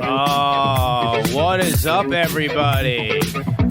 Oh, what is up, everybody?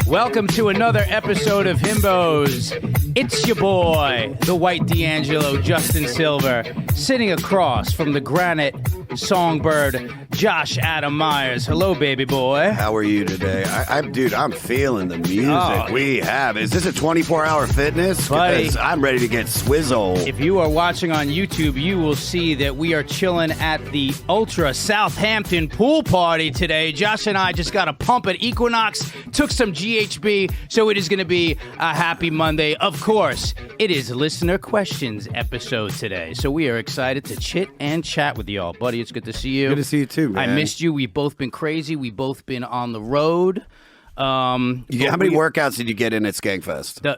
Welcome to another episode of Himbos. It's your boy, the white D'Angelo, Justin Silver, sitting across from the granite songbird, Josh Adam Meyers. Hello, baby boy. How are you today? I'm feeling the music we have. Is this a 24-hour fitness? Buddy, I'm ready to get swizzle. If you are watching on YouTube, you will see that we are chilling at the Ultra Southampton pool party today. Josh and I just got a pump at Equinox, took some GHB, so it is going to be a happy Monday. Of course, it is listener questions episode today, so we are excited to chit and chat with y'all. Buddy, it's good to see you. Good to see you too, man. I missed you. We've both been crazy. We've both been on the road. How many workouts did you get in at Skankfest?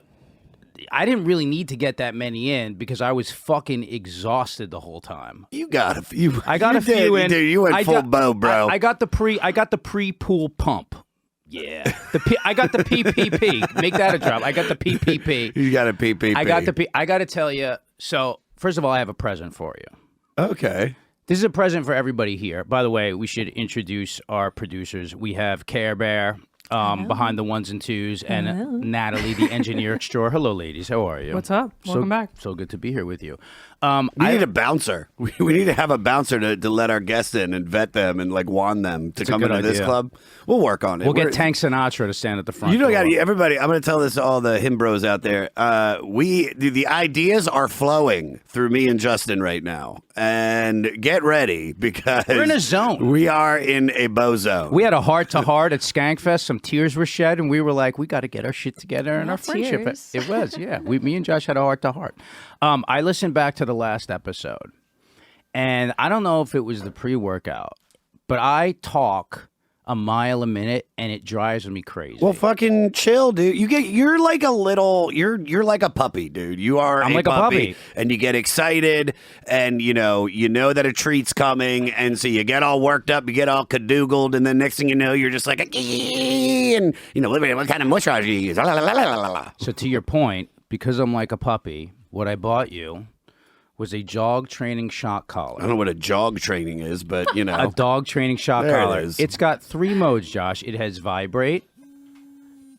I didn't really need to get that many in because I was fucking exhausted the whole time. You got a few. I got a few in. Dude, you went full bow, bro. I got the pre-pool pump. Yeah. I got the PPP. Make that a drop. I got the PPP. You got a PPP. I got to tell you. So, first of all, I have a present for you. Okay. This is a present for everybody here. By the way, we should introduce our producers. We have Care Bear behind the ones and twos, and Natalie, the engineer extra. Hello, ladies. How are you? What's up? Welcome back. So good to be here with you. We need a bouncer. We need to have a bouncer to let our guests in and vet them and like wand them to come into this club. We'll work on it. We'll get Tank Sinatra to stand at the front. You know, everybody, I'm going to tell this to all the Himbros out there. The ideas are flowing through me and Justin right now. And get ready because we're in a zone. We are in a bozo. We had a heart-to-heart at Skankfest. Some tears were shed, and we were like, we got to get our shit together and our friendship. It was, yeah. Me and Josh had a heart-to-heart. I listened back to the last episode, and I don't know if it was the pre-workout, but I talk a mile a minute, and it drives me crazy. Well, fucking chill, dude. You're like a little. You're like a puppy, dude. You are. I'm like a puppy, and you get excited, and you know that a treat's coming, and so you get all worked up, you get all cadoogled, and then next thing you know, you're just like, and what kind of moisturizer do you use? So to your point, because I'm like a puppy, what I bought you was a jog training shock collar. I don't know what a jog training is, but you know. A dog training shock collar. It is. It's got 3 modes, Josh. It has vibrate.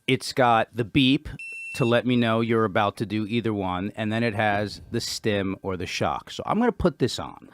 It's got the beep to let me know you're about to do either one. And then it has the stim or the shock. So I'm going to put this on.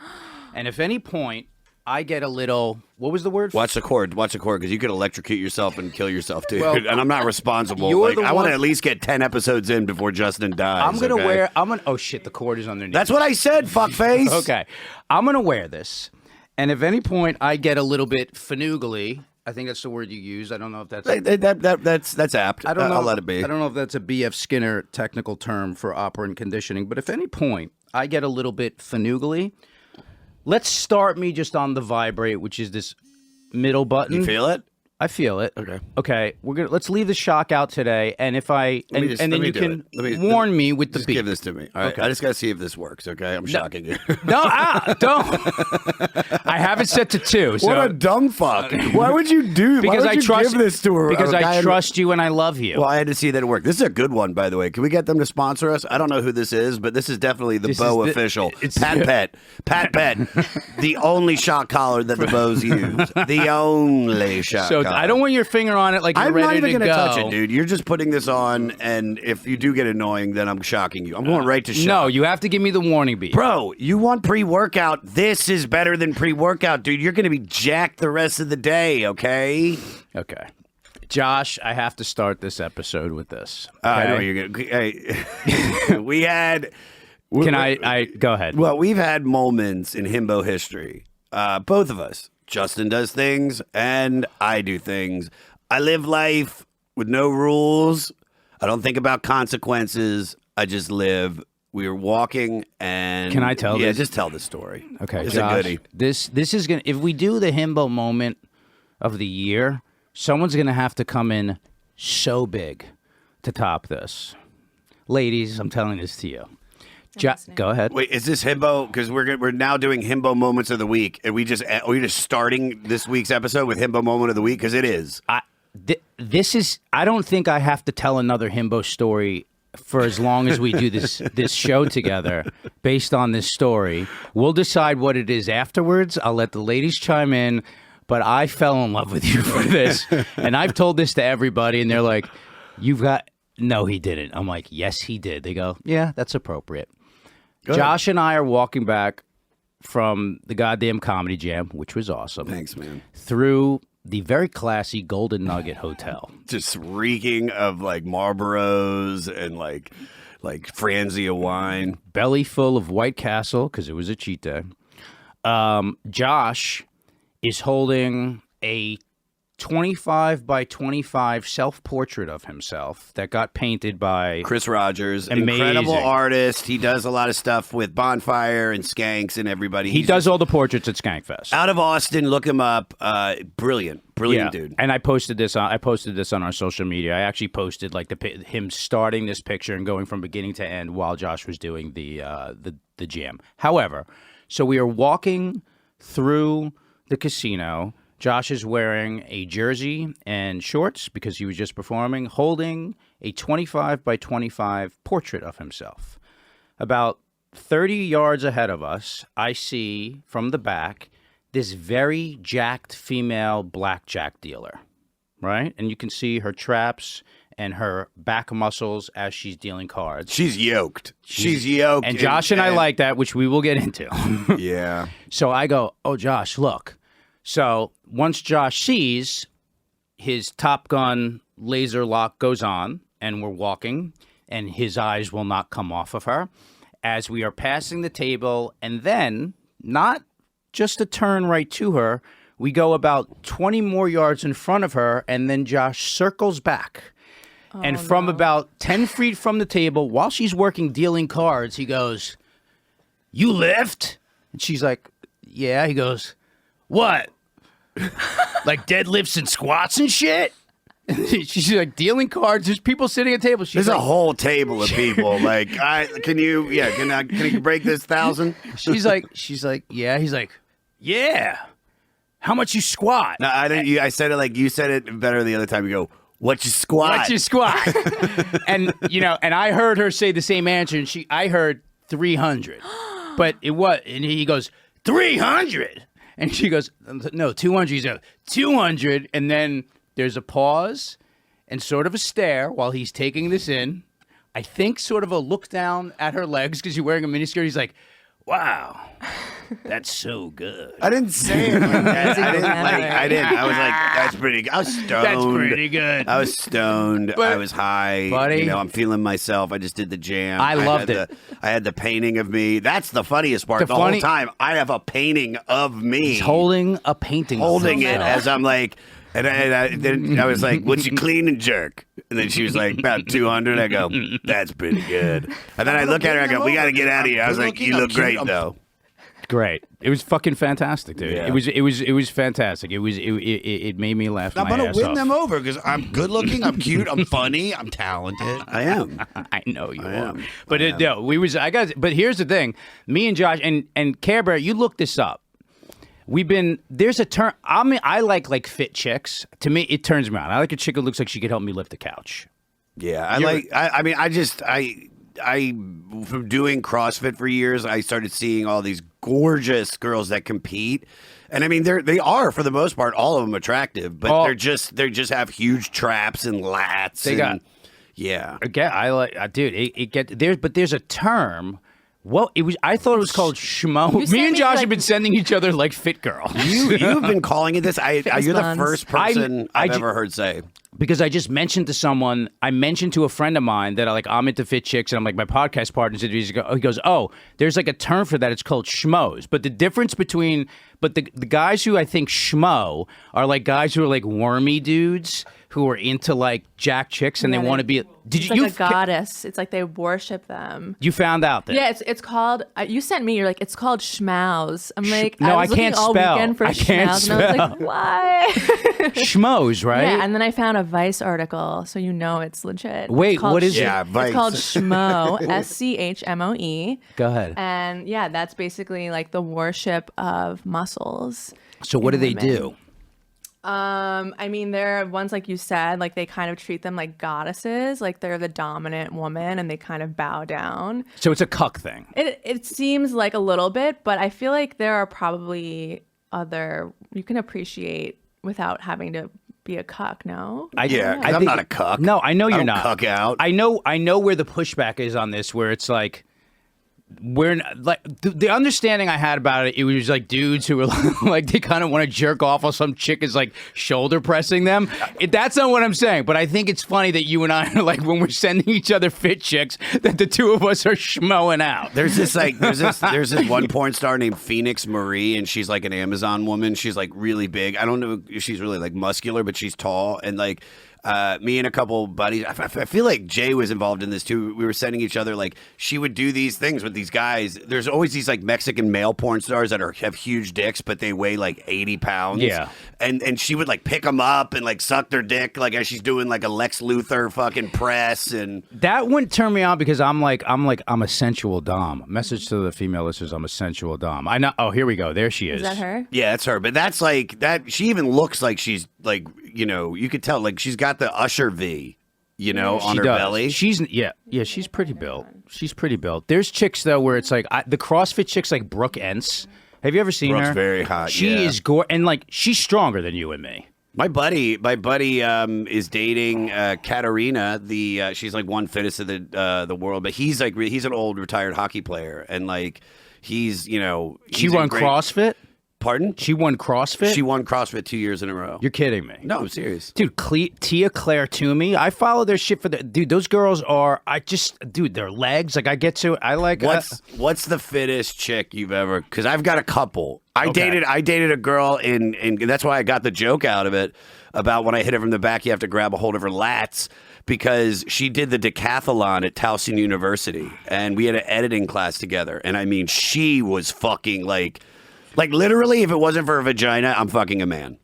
And if any point I get a little, what was the word? Watch the cord, because you could electrocute yourself and kill yourself, dude. Well, and I'm not responsible. I want to at least get 10 episodes in before Justin dies. I'm going to oh shit, the cord is underneath. That's what I said, fuckface. Okay. I'm going to wear this. And if any point I get a little bit fanoogly, I think that's the word you use. I don't know if that's... That's apt. I'll let it be. I don't know if that's a B.F. Skinner technical term for operant conditioning, but if any point I get a little bit fanoogly, let's start me just on the vibrate, which is this middle button. You feel it? I feel it. Okay. Let's leave the shock out today, and if I then you can warn me with the beat. Give this to me. All right. Okay. I just gotta see if this works. Okay. I'm shocking you. No, don't. I have it set to 2. So. What a dumb fuck! Why would you do? Because I trust give this to her. Because I trust you and I love you. Well, I had to see that it worked. This is a good one, by the way. Can we get them to sponsor us? I don't know who this is, but this is definitely the Bow official. It's Pat Pet, the only shock collar that the Bows use. The only shock collar. I don't want your finger on it like you're ready to go. I'm not even going to touch it, dude. You're just putting this on, and if you do get annoying, then I'm shocking you. I'm going right to shock. No, you have to give me the warning beat. Bro, you want pre-workout. This is better than pre-workout, dude. You're going to be jacked the rest of the day, okay? Okay. Josh, I have to start this episode with this. Okay? I know you're going to... Hey, we had... Can I... Go ahead. Well, we've had moments in Himbo history. Both of us. Justin does things, and I do things. I live life with no rules. I don't think about consequences. I just live. We were walking, and... Can I tell this? Yeah, just tell the story. Okay, it's Josh, a goodie. This is going to... If we do the Himbo moment of the year, someone's going to have to come in so big to top this. Ladies, I'm telling this to you. Go ahead. Wait, is this Himbo? Because we're now doing Himbo Moments of the Week. Are we just starting this week's episode with Himbo Moment of the Week? Because it is. This is. I don't think I have to tell another Himbo story for as long as we do this show together based on this story. We'll decide what it is afterwards. I'll let the ladies chime in, but I fell in love with you for this. And I've told this to everybody, and they're like, no, he didn't. I'm like, yes, he did. They go, yeah, that's appropriate. Good. Josh and I are walking back from the goddamn Comedy Jam, which was awesome. Thanks, man. Through the very classy Golden Nugget Hotel. Just reeking of like Marlboros and like Franzia wine. Belly full of White Castle, because it was a cheat day. Josh is holding a 25 by 25 self-portrait of himself that got painted by Chris Rogers. Amazing. Incredible artist. He does a lot of stuff with Bonfire and Skanks and everybody. He does all the portraits at Skankfest. Out of Austin, look him up. Brilliant dude. And I posted this on our social media. I actually posted like him starting this picture and going from beginning to end while Josh was doing the jam. However, so we are walking through the casino. Josh is wearing a jersey and shorts because he was just performing, holding a 25 by 25 portrait of himself. About 30 yards ahead of us, I see from the back this very jacked female blackjack dealer, right? And you can see her traps and her back muscles as she's dealing cards. She's yoked. She's yoked. And Josh and I like that, which we will get into. Yeah. So I go, oh, Josh, look. So once Josh sees, his Top Gun laser lock goes on, and we're walking, and his eyes will not come off of her as we are passing the table. And then, not just a turn right to her, we go about 20 more yards in front of her, and then Josh circles back. And from about 10 feet from the table, while she's working dealing cards, he goes, "You lift?" And she's like, "Yeah." He goes, "What? Like deadlifts and squats and shit?" She's like, dealing cards. There's people sitting at tables. There's a whole table of people. Like, can you break this 1,000? She's like, yeah. He's like, yeah. How much you squat? No, I didn't. I said it like you said it better the other time. You go, what you squat? What you squat? And and I heard her say the same answer, and I heard 300, but it was, and he goes 300. And she goes, no, 200. He's like, 200. And then there's a pause and sort of a stare while he's taking this in. I think sort of a look down at her legs because you're wearing a miniskirt. He's like, wow, that's so good. I didn't say it like that. I didn't. I was like, that's pretty good. I was stoned. That's pretty good. I was stoned. But, I was high. Buddy. I'm feeling myself. I just did the jam. I loved it. I had the painting of me. That's the funniest part. The whole time, I have a painting of me. He's holding a painting. Holding it as I'm like, and then I was like, what's your clean and jerk? And then she was like, about 200. I go, that's pretty good. And then I look at her, I go, we got to get out of here. I was like, you look great, though. Great. It was fucking fantastic, dude. Yeah. It was fantastic. It made me laugh. I'm gonna win them over because I'm good looking, I'm cute, I'm funny, I'm talented. I am. I know you are. But but here's the thing. Me and Josh and Care Bear, you look this up. There's a term. I like fit chicks. To me, it turns me on. I like a chick who looks like she could help me lift a couch. Yeah, I from doing CrossFit for years, I started seeing all these gorgeous girls that compete. And I mean, they are for the most part, all of them attractive, but they just have huge traps and lats. Yeah. Again, I like, dude. But there's a term. Well, I thought it was called schmo. Me and Josh have been sending each other like fit girl. You've been calling it this. You're the first person I've ever heard say. Because I just mentioned to someone, I mentioned to a friend of mine that I'm into fit chicks, and I'm like, my podcast partner said, he goes, oh, there's like a term for that. It's called schmoes. But the difference between, the guys who I think schmo are like guys who are like wormy dudes who are into like jack chicks and they want to be. It's like a goddess. It's like they worship them. You found out that? Yeah, it's called. You sent me. You're like, it's called schmows. I'm like, no, I can't all spell. Weekend for I can't schmows, spell. And I was like, why? Schmoes, right? Yeah, and then I found a Vice article, so it's legit. Wait, what is it? Yeah, Vice. It's called schmo, SCHMOE. Go ahead. And yeah, that's basically like the worship of muscles. So what do they do? I mean, there are ones like you said, like they kind of treat them like goddesses, like they're the dominant woman and they kind of bow down. So it's a cuck thing. It seems like a little bit, but I feel like there are probably other you can appreciate without having to be a cuck. No, I'm not a cuck. No, I know you're don't not. Cuck out. I know where the pushback is on this, where it's like. We're like the understanding I had about it. It was like dudes who were like they kind of want to jerk off while some chick is like shoulder pressing them. That's not what I'm saying. But I think it's funny that you and I are like when we're sending each other fit chicks that the two of us are schmowing out. There's this one porn star named Phoenix Marie, and she's like an Amazon woman. She's like really big. I don't know if she's really like muscular, but she's tall and like. Me and a couple buddies, I feel like Jay was involved in this too. We were sending each other, like, she would do these things with these guys. There's always these, like, Mexican male porn stars that have huge dicks, but they weigh, like, 80 pounds. Yeah. And she would, like, pick them up and, like, suck their dick, like, as she's doing, like, a Lex Luthor fucking press. And that wouldn't turn me on because I'm a sensual dom. Message to the female listeners, I'm a sensual dom. I know. Oh, here we go. There she is. Is that her? Yeah, that's her. But that's, like, that. She even looks like she's, like, you know, you could tell, like, she's got the Usher V, you know, on her belly. She's she's pretty built. She's pretty built. There's chicks though where it's like the CrossFit chicks like Brooke Entz. Have you ever seen Brooke's her? Very hot. She is and like she's stronger than you and me. My buddy, is dating Katarina. She's like one fittest of the world, but he's like he's an old retired hockey player, and like he's she run CrossFit. Pardon? She won CrossFit? She won CrossFit 2 years in a row. You're kidding me. No, I'm serious. Dude, Tia Claire Toomey, I follow their shit dude, those girls are, their legs, like I get to, I like. What's the fittest chick you've ever, because I've got a couple. I dated a girl and that's why I got the joke out of it about when I hit her from the back, you have to grab a hold of her lats. Because she did the decathlon at Towson University and we had an editing class together. And I mean, she was fucking like literally, if it wasn't for a vagina, I'm fucking a man.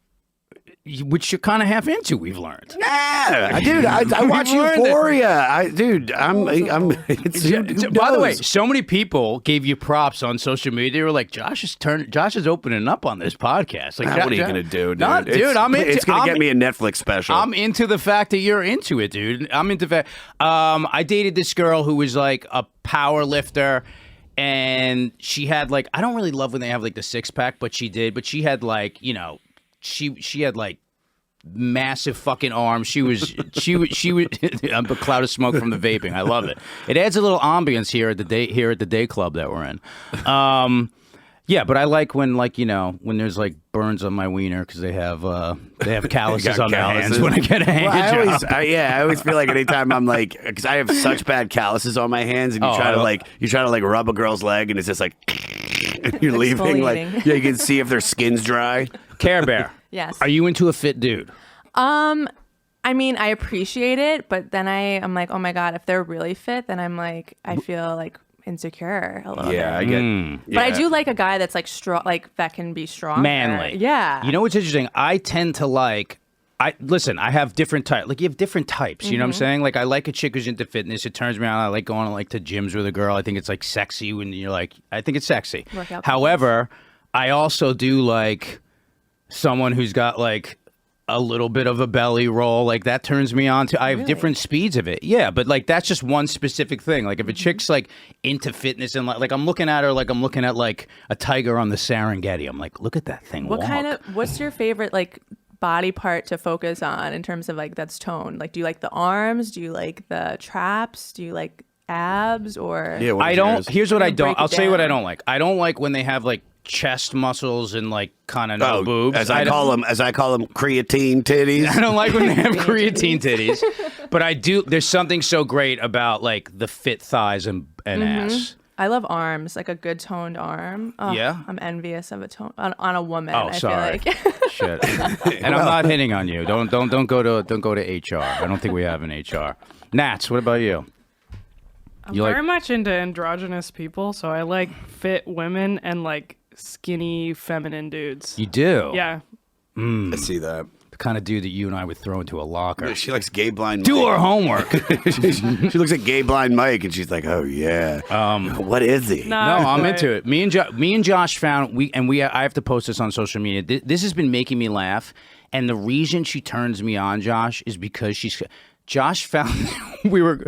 Which you're kind of half into, we've learned. Nah, dude, I watch Euphoria. By the way, so many people gave you props on social media. They were like, Josh is opening up on this podcast. Like, what are you gonna do, dude? It's gonna get me a Netflix special. I'm into the fact that you're into it, dude. I'm into fact. I dated this girl who was like a power lifter. And she had like, I don't really love when they have like the six pack, but she did. But she had like, she had like massive fucking arms. She was a cloud of smoke from the vaping. I love it. It adds a little ambience here at the day club that we're in. Yeah, but I like when when there's like burns on my wiener because they have calluses on their hands when I get a hand job. I always feel like anytime I'm like, because I have such bad calluses on my hands, and you try to rub a girl's leg, and it's just like and you're leaving you can see if their skin's dry. Care Bear, yes. Are you into a fit dude? I mean, I appreciate it, but then I'm like, oh my god, if they're really fit, then I'm like, I feel like insecure a little bit. I get. But I do like a guy that's like strong, like that can be strong, manly. Yeah. You know what's interesting? I tend to like. I have different types. Like you have different types. You know what I'm saying? Like I like a chick who's into fitness. It turns me on. I like going to gyms with a girl. I think it's like sexy when you're like. I think it's sexy. However, I also do like someone who's got like a little bit of a belly roll, like that turns me on to. I have different speeds of it. Yeah, but like that's just one specific thing. Like if a chick's like into fitness and like I'm looking at her like I'm looking at like a tiger on the Serengeti. I'm like, look at that thing. What's your favorite like body part to focus on in terms of like that's toned? Like do you like the arms? Do you like the traps? Do you like abs or I don't. Here's what I don't. I'll tell you what I don't like. I don't like when they have like chest muscles and like kind of no boobs. As I call them creatine titties. I don't like when they have creatine titties. But I do. There's something so great about like the fit thighs and ass. I love arms, like a good toned arm. Oh, yeah, I'm envious of a tone on a woman. Oh, sorry. I feel like. Shit. And I'm not hitting on you. Don't go to HR. I don't think we have an HR. Nats, what about you? I'm very much into androgynous people, so I like fit women and like skinny feminine dudes. You do? Yeah. I see that. kind of dude that you and I would throw into a locker. She likes gay blind. Do Mike. her homework. She looks at gay blind Mike, and she's like, "Oh yeah, what is he?" No, I'm into it. Me and Josh found I have to post this on social media. This has been making me laugh, and the reason she turns me on, Josh, is because Josh found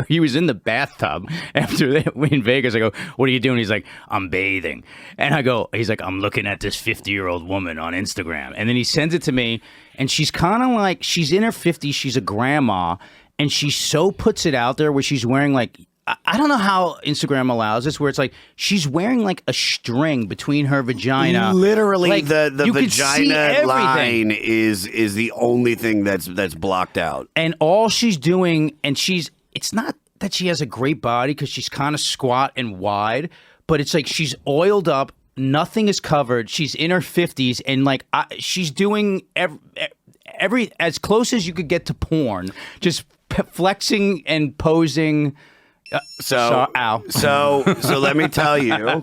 he was in the bathtub after in Vegas. I go, "What are you doing?" He's like, "I'm bathing," and he's like, "I'm looking at this 50-year-old woman on Instagram," and then he sends it to me, and she's kind of like she's in her 50s, she's a grandma, and she so puts it out there where she's wearing like. I don't know how Instagram allows this, where it's like she's wearing like a string between her vagina. Literally, like, the you can see vagina everything. line is the only thing that's blocked out. And all she's doing, it's not that she has a great body because she's kind of squat and wide, but it's like she's oiled up, nothing is covered. She's in her 50s, and like she's doing every as close as you could get to porn, just flexing and posing. So let me tell you.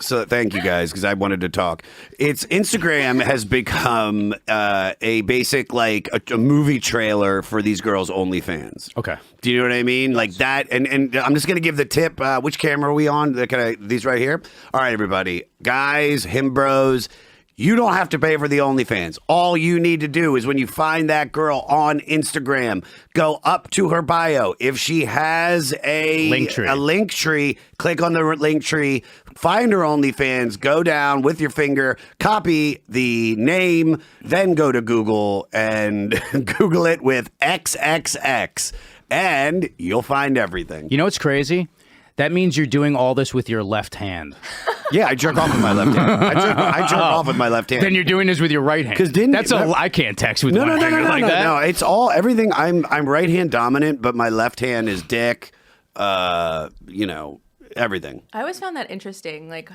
So thank you guys, because I wanted to talk. Instagram has become a basic like a movie trailer for these girls' Onlyfans. Okay. Do you know what I mean? Like that, and I'm just gonna give the tip. Which camera are we on? These right here. All right, everybody, guys, himbros. You don't have to pay for the OnlyFans. All you need to do is when you find that girl on Instagram, go up to her bio. If she has a link tree, click on the link tree, find her OnlyFans, go down with your finger, copy the name, then go to Google and Google it with XXX, and you'll find everything. You know what's crazy? That means you're doing all this with your left hand. Yeah, I jerk off with my left hand. I jerk off with my left hand. Then you're doing this with your right hand. Because I can't text with one finger like that. No, it's all everything. I'm right hand dominant, but my left hand is dick. Everything. I always found that interesting, like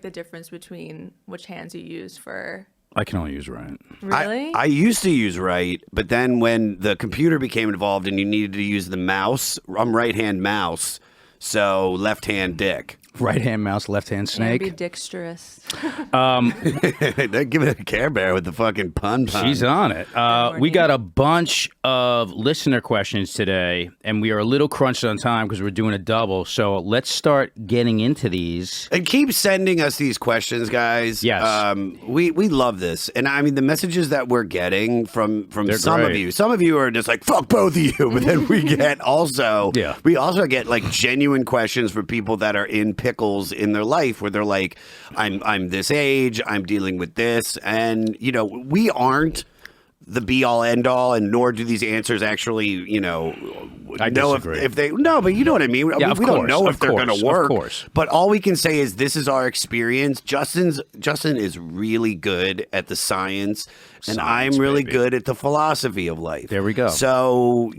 the difference between which hands you use for. I can only use right. Really? I used to use right, but then when the computer became involved and you needed to use the mouse, I'm right hand mouse. So left hand dick. Right hand mouse, left hand snake. Be dexterous. They give it a Care Bear with the fucking pun. She's on it. We got a bunch of listener questions today, and we are a little crunched on time because we're doing a double. So let's start getting into these. And keep sending us these questions, guys. Yes. We love this. And I mean, the messages that we're getting from some of you. Some of you are just like, fuck both of you. But then we get we also get like genuine questions for people that are in pickles in their life where they're like, I'm this age, I'm dealing with this, and we aren't the be all end all, and nor do these answers actually, I disagree. if they but you know what I mean. Yeah, we don't know if they're going to work. Of course. But all we can say is this is our experience. Justin is really good at the science, and I'm really good at the philosophy of life. There we go. So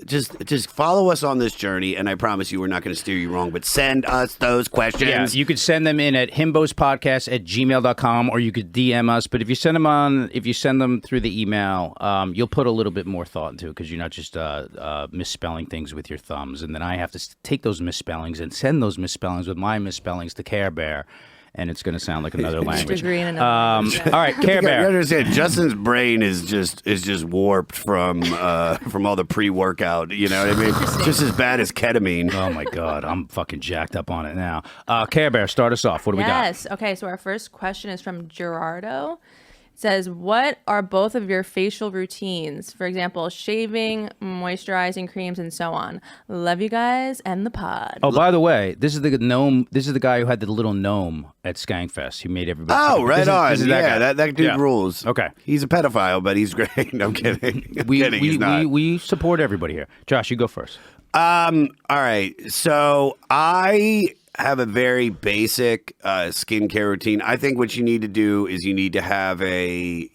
just follow us on this journey, and I promise you, we're not going to steer you wrong. But send us those questions. Yeah, you could send them in at himbospodcast@gmail.com, or you could DM us. But if you send them through the email, you'll put a little bit more thought into it because you're not just misspelling things with your thumbs, and then I have to take those misspellings and send those misspellings with my misspellings to Care Bear, and it's going to sound like another language. Degree in another language. All right, Care Bear. You understand? Justin's brain is just warped from all the pre-workout. You know what I mean? Just as bad as ketamine. Oh my God, I'm fucking jacked up on it now. Care Bear, start us off. What do we got? Yes. Okay. So our first question is from Gerardo. It says, what are both of your facial routines? For example, shaving, moisturizing creams, and so on. Love you guys and the pod. Oh, by the way, this is the gnome. This is the guy who had the little gnome at Skankfest. He made everybody. Oh, right on. This is that dude rules. Okay. He's a pedophile, but he's great. No, I'm kidding. He's not. We support everybody here. Josh, you go first. All right. So I have a very basic skincare routine. I think what you need to do is you need to have a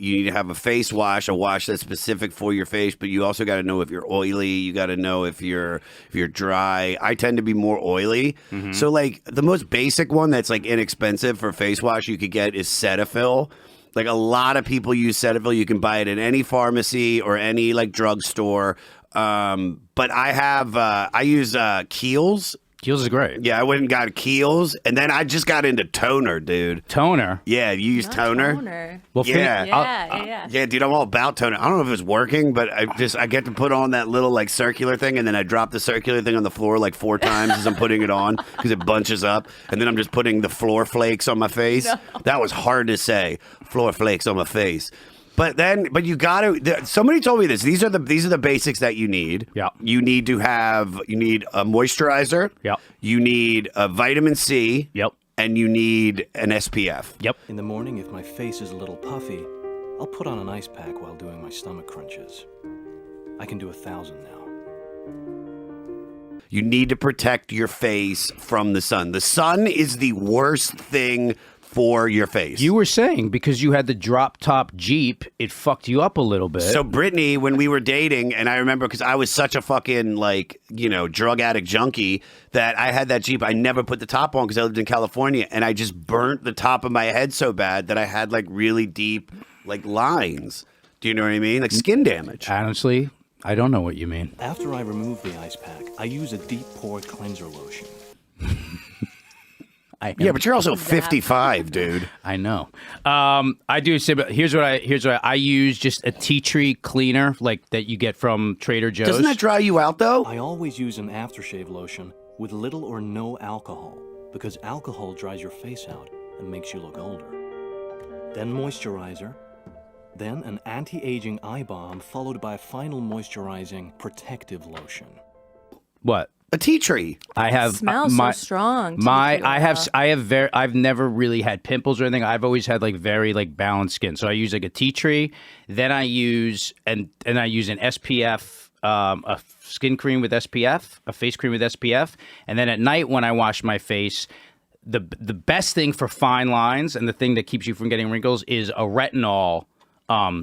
face wash, a wash that's specific for your face, but you also got to know if you're oily. You got to know if you're dry. I tend to be more oily. Mm-hmm. So like the most basic one that's like inexpensive for face wash you could get is Cetaphil. Like a lot of people use Cetaphil. You can buy it at any pharmacy or any like drugstore. But I use Kiehl's. Kiehl's is great. Yeah, I went and got Kiehl's, and then I just got into toner, dude. Toner? Yeah, you use toner? Well, Yeah. Yeah, dude, I'm all about toner. I don't know if it's working, but I get to put on that little like circular thing, and then I drop the circular thing on the floor like 4 times as I'm putting it on because it bunches up, and then I'm just putting the floor flakes on my face. No. That was hard to say. Floor flakes on my face. But you gotta. Somebody told me this. These are the basics that you need. Yeah. You need a moisturizer. Yep. You need a vitamin C. Yep. And you need an SPF. Yep. In the morning, if my face is a little puffy, I'll put on an ice pack while doing my stomach crunches. I can do 1,000 now. You need to protect your face from the sun. The sun is the worst thing for your face. You were saying because you had the drop top Jeep, it fucked you up a little bit. So Brittany, when we were dating, and I remember because I was such a fucking drug addict junkie that I had that Jeep. I never put the top on because I lived in California, and I just burnt the top of my head so bad that I had like really deep like lines. Do you know what I mean? Like skin damage. Honestly, I don't know what you mean. After I remove the ice pack, I use a deep pore cleanser lotion. Yeah, but you're also 55, dude. I know. I do say, but here's what I use: just a tea tree cleaner, like that you get from Trader Joe's. Doesn't that dry you out though? I always use an aftershave lotion with little or no alcohol because alcohol dries your face out and makes you look older. Then moisturizer, then an anti-aging eye balm followed by a final moisturizing protective lotion. What? A tea tree. I have smells so strong. I've never really had pimples or anything. I've always had like very like balanced skin. So I use like a tea tree. Then I use an SPF, a skin cream with SPF, a face cream with SPF, and then at night when I wash my face, the best thing for fine lines and the thing that keeps you from getting wrinkles is a retinol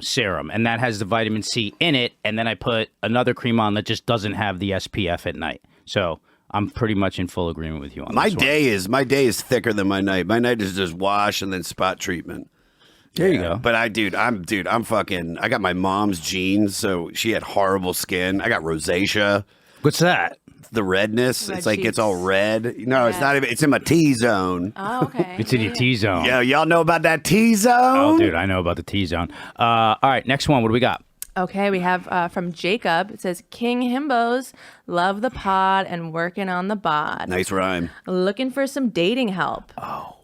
serum, and that has the vitamin C in it. And then I put another cream on that just doesn't have the SPF at night. So I'm pretty much in full agreement with you on my this one. My day is thicker than my night. My night is just wash and then spot treatment. There you go. But I got my mom's genes, so she had horrible skin. I got rosacea. What's that? The redness. Red it's like cheeks. It's all red. No, it's not even. It's in my T-zone. Oh, okay. It's in your T-zone. Yeah, y'all know about that T-zone? Oh, dude, I know about the T-zone. All right, next one. What do we got? Okay, we have from Jacob. It says, King Himbos, love the pod and working on the bod. Nice rhyme. Looking for some dating help.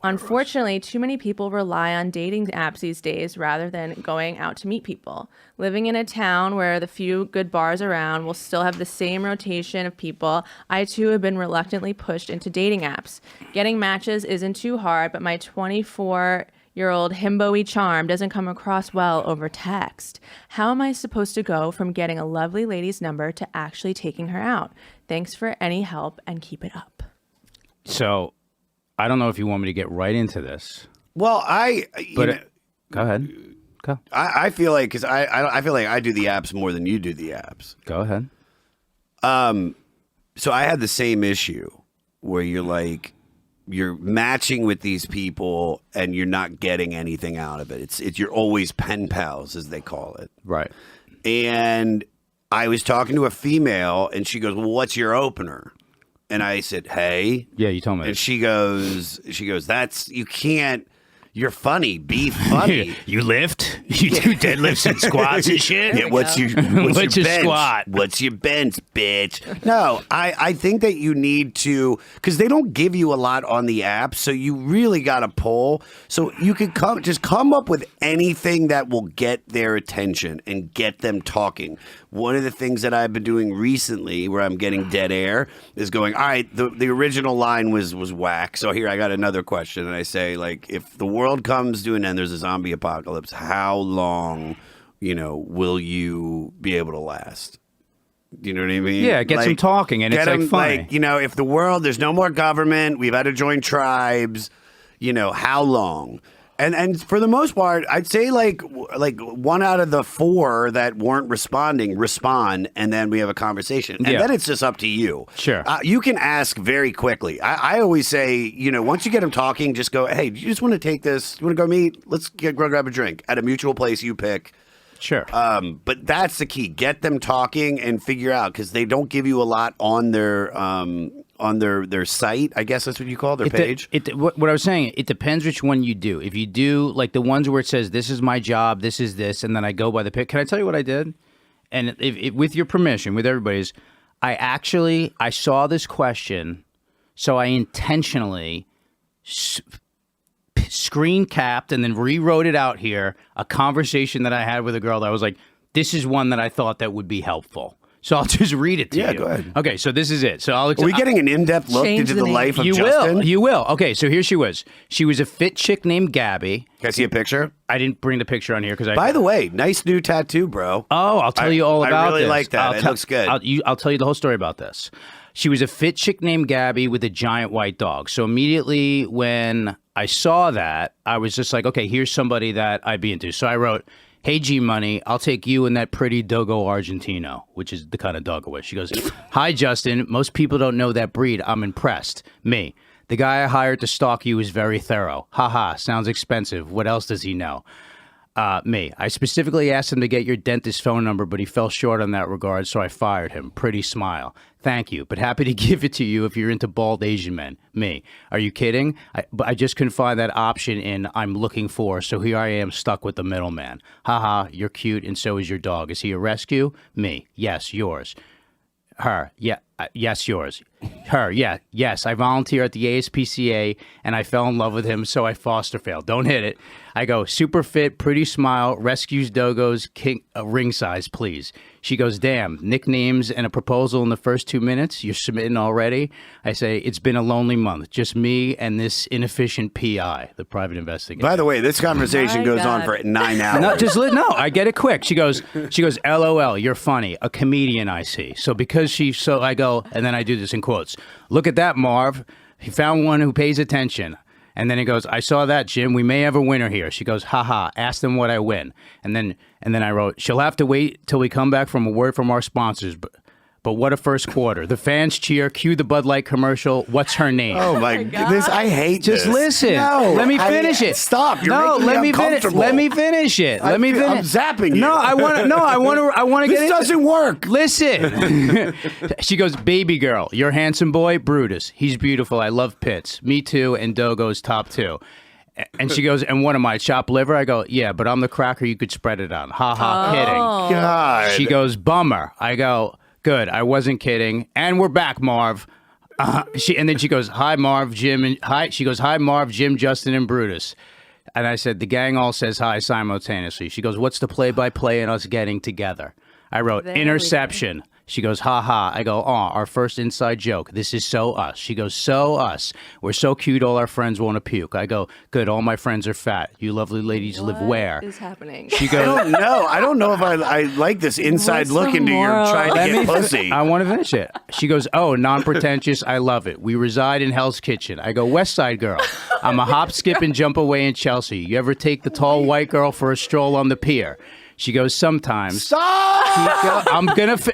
Unfortunately, too many people rely on dating apps these days rather than going out to meet people. Living in a town where the few good bars around will still have the same rotation of people, I too have been reluctantly pushed into dating apps. Getting matches isn't too hard, but my 24-year-old himbo-y charm doesn't come across well over text. How am I supposed to go from getting a lovely lady's number to actually taking her out? Thanks for any help and keep it up. So, I don't know if you want me to get right into this. Well, Go ahead. Go. I feel like because I feel like I do the apps more than you do the apps. Go ahead. So I had the same issue where you're matching with these people and you're not getting anything out of it. It's you're always pen pals, as they call it. Right. And I was talking to a female and she goes, "Well, what's your opener?" And I said, "Hey." Yeah, you told me. And she goes, "That's, you can't, you're funny. Be funny." You lift? You do deadlifts and squats and shit? Yeah, what's your What's your bench? squat? What's your bench, bitch? No, I think that you need to, because they don't give you a lot on the app, so you really got to pull. So you could come up with anything that will get their attention and get them talking. One of the things that I've been doing recently where I'm getting dead air is going, all right, the original line was whack, so here I got another question. And I say, like, if the world comes to an end, there's a zombie apocalypse, how long, will you be able to last? Do you know what I mean? Yeah, get some talking, and it's like funny. If the world, there's no more government, we've had to join tribes, how long? And for the most part, I'd say like 1 out of the 4 that weren't respond, and then we have a conversation. And then it's just up to you. Sure. You can ask very quickly. I always say, once you get them talking, just go, hey, do you just want to take this? You want to go meet? Let's go grab a drink at a mutual place you pick. Sure. But that's the key. Get them talking and figure out, because they don't give you a lot on their their site. I guess that's what you call their page. What I was saying, it depends which one you do. If you do like the ones where it says this is my job, this is this, and then I go by the pic. Can I tell you what I did? And if with your permission, with everybody's, I saw this question, so I intentionally screen capped and then rewrote it out here, a conversation that I had with a girl that I was like, this is one that I thought that would be helpful. So I'll just read it to you. Yeah, go ahead. Okay, so this is it. So Are we getting an in-depth look into the life of Justin? You will. Okay, so here she was. She was a fit chick named Gabby. Can I see a picture? I didn't bring the picture on here because By the way, nice new tattoo, bro. Oh, I'll tell you all about this. I really like that. It looks good. I'll tell you the whole story about this. She was a fit chick named Gabby with a giant white dog. So immediately when I saw that, I was just like, okay, here's somebody that I'd be into. So I wrote, hey, G-Money, I'll take you and that pretty Dogo Argentino, which is the kind of dog I was. She goes, hi, Justin. Most people don't know that breed. I'm impressed. Me. The guy I hired to stalk you is very thorough. Haha, sounds expensive. What else does he know? Me. I specifically asked him to get your dentist's phone number, but he fell short on that regard, so I fired him. Pretty smile. Thank you, but happy to give it to you if you're into bald Asian men. Me. Are you kidding? I just couldn't find that option in I'm looking for, so here I am stuck with the middleman. Haha, you're cute and so is your dog. Is he a rescue? Me. Yes, yours. Her. Yeah. Yes, yours. Her. Yeah. Yes. I volunteer at the ASPCA and I fell in love with him, so I foster failed. Don't hit it. I go, super fit, pretty smile, rescues dogos, king, ring size, please. She goes, damn, nicknames and a proposal in the first 2 minutes? You're submitting already? I say, it's been a lonely month. Just me and this inefficient PI, the private investigator. By the way, this conversation goes on for 9 hours. No, I get it quick. She goes, LOL, you're funny. A comedian, I see. So because I go, and then I do this in quotes. Look at that, Marv. He found one who pays attention. And then he goes, I saw that, Jim. We may have a winner here. She goes, haha, ask them what I win. And then I wrote, she'll have to wait till we come back from a word from our sponsors. But what a first quarter. The fans cheer. Cue the Bud Light commercial. What's her name? Oh, my goodness. I hate this. Just listen. No, let me finish it. Stop. You're making me uncomfortable. Let me finish it. I'm zapping you. No, I want to get This doesn't work. Listen. She goes, baby girl, you're a handsome boy, Brutus. He's beautiful. I love pits. Me too, and Dogo's top 2. And she goes, and what am I, chopped liver? I go, yeah, but I'm the cracker you could spread it on. Ha ha, kidding. God. She goes, bummer. I go, good, I wasn't kidding. And we're back, Marv. And then she goes, hi, Marv, Jim. She goes, hi, Marv, Jim, Justin, and Brutus. And I said, the gang all says hi simultaneously. She goes, what's the play-by-play in us getting together? I wrote, interception. She goes, ha ha. I go, our first inside joke. This is so us. She goes, so us. We're so cute, all our friends want to puke. I go, good, all my friends are fat. You lovely ladies live where? What is happening? She goes, I don't know if I like this inside look into your trying to get pussy. I want to finish it. She goes, oh, non-pretentious. I love it. We reside in Hell's Kitchen. I go, West Side girl. I'm a hop, skip, and jump away in Chelsea. You ever take the tall white girl for a stroll on the pier? She goes, sometimes. Stop!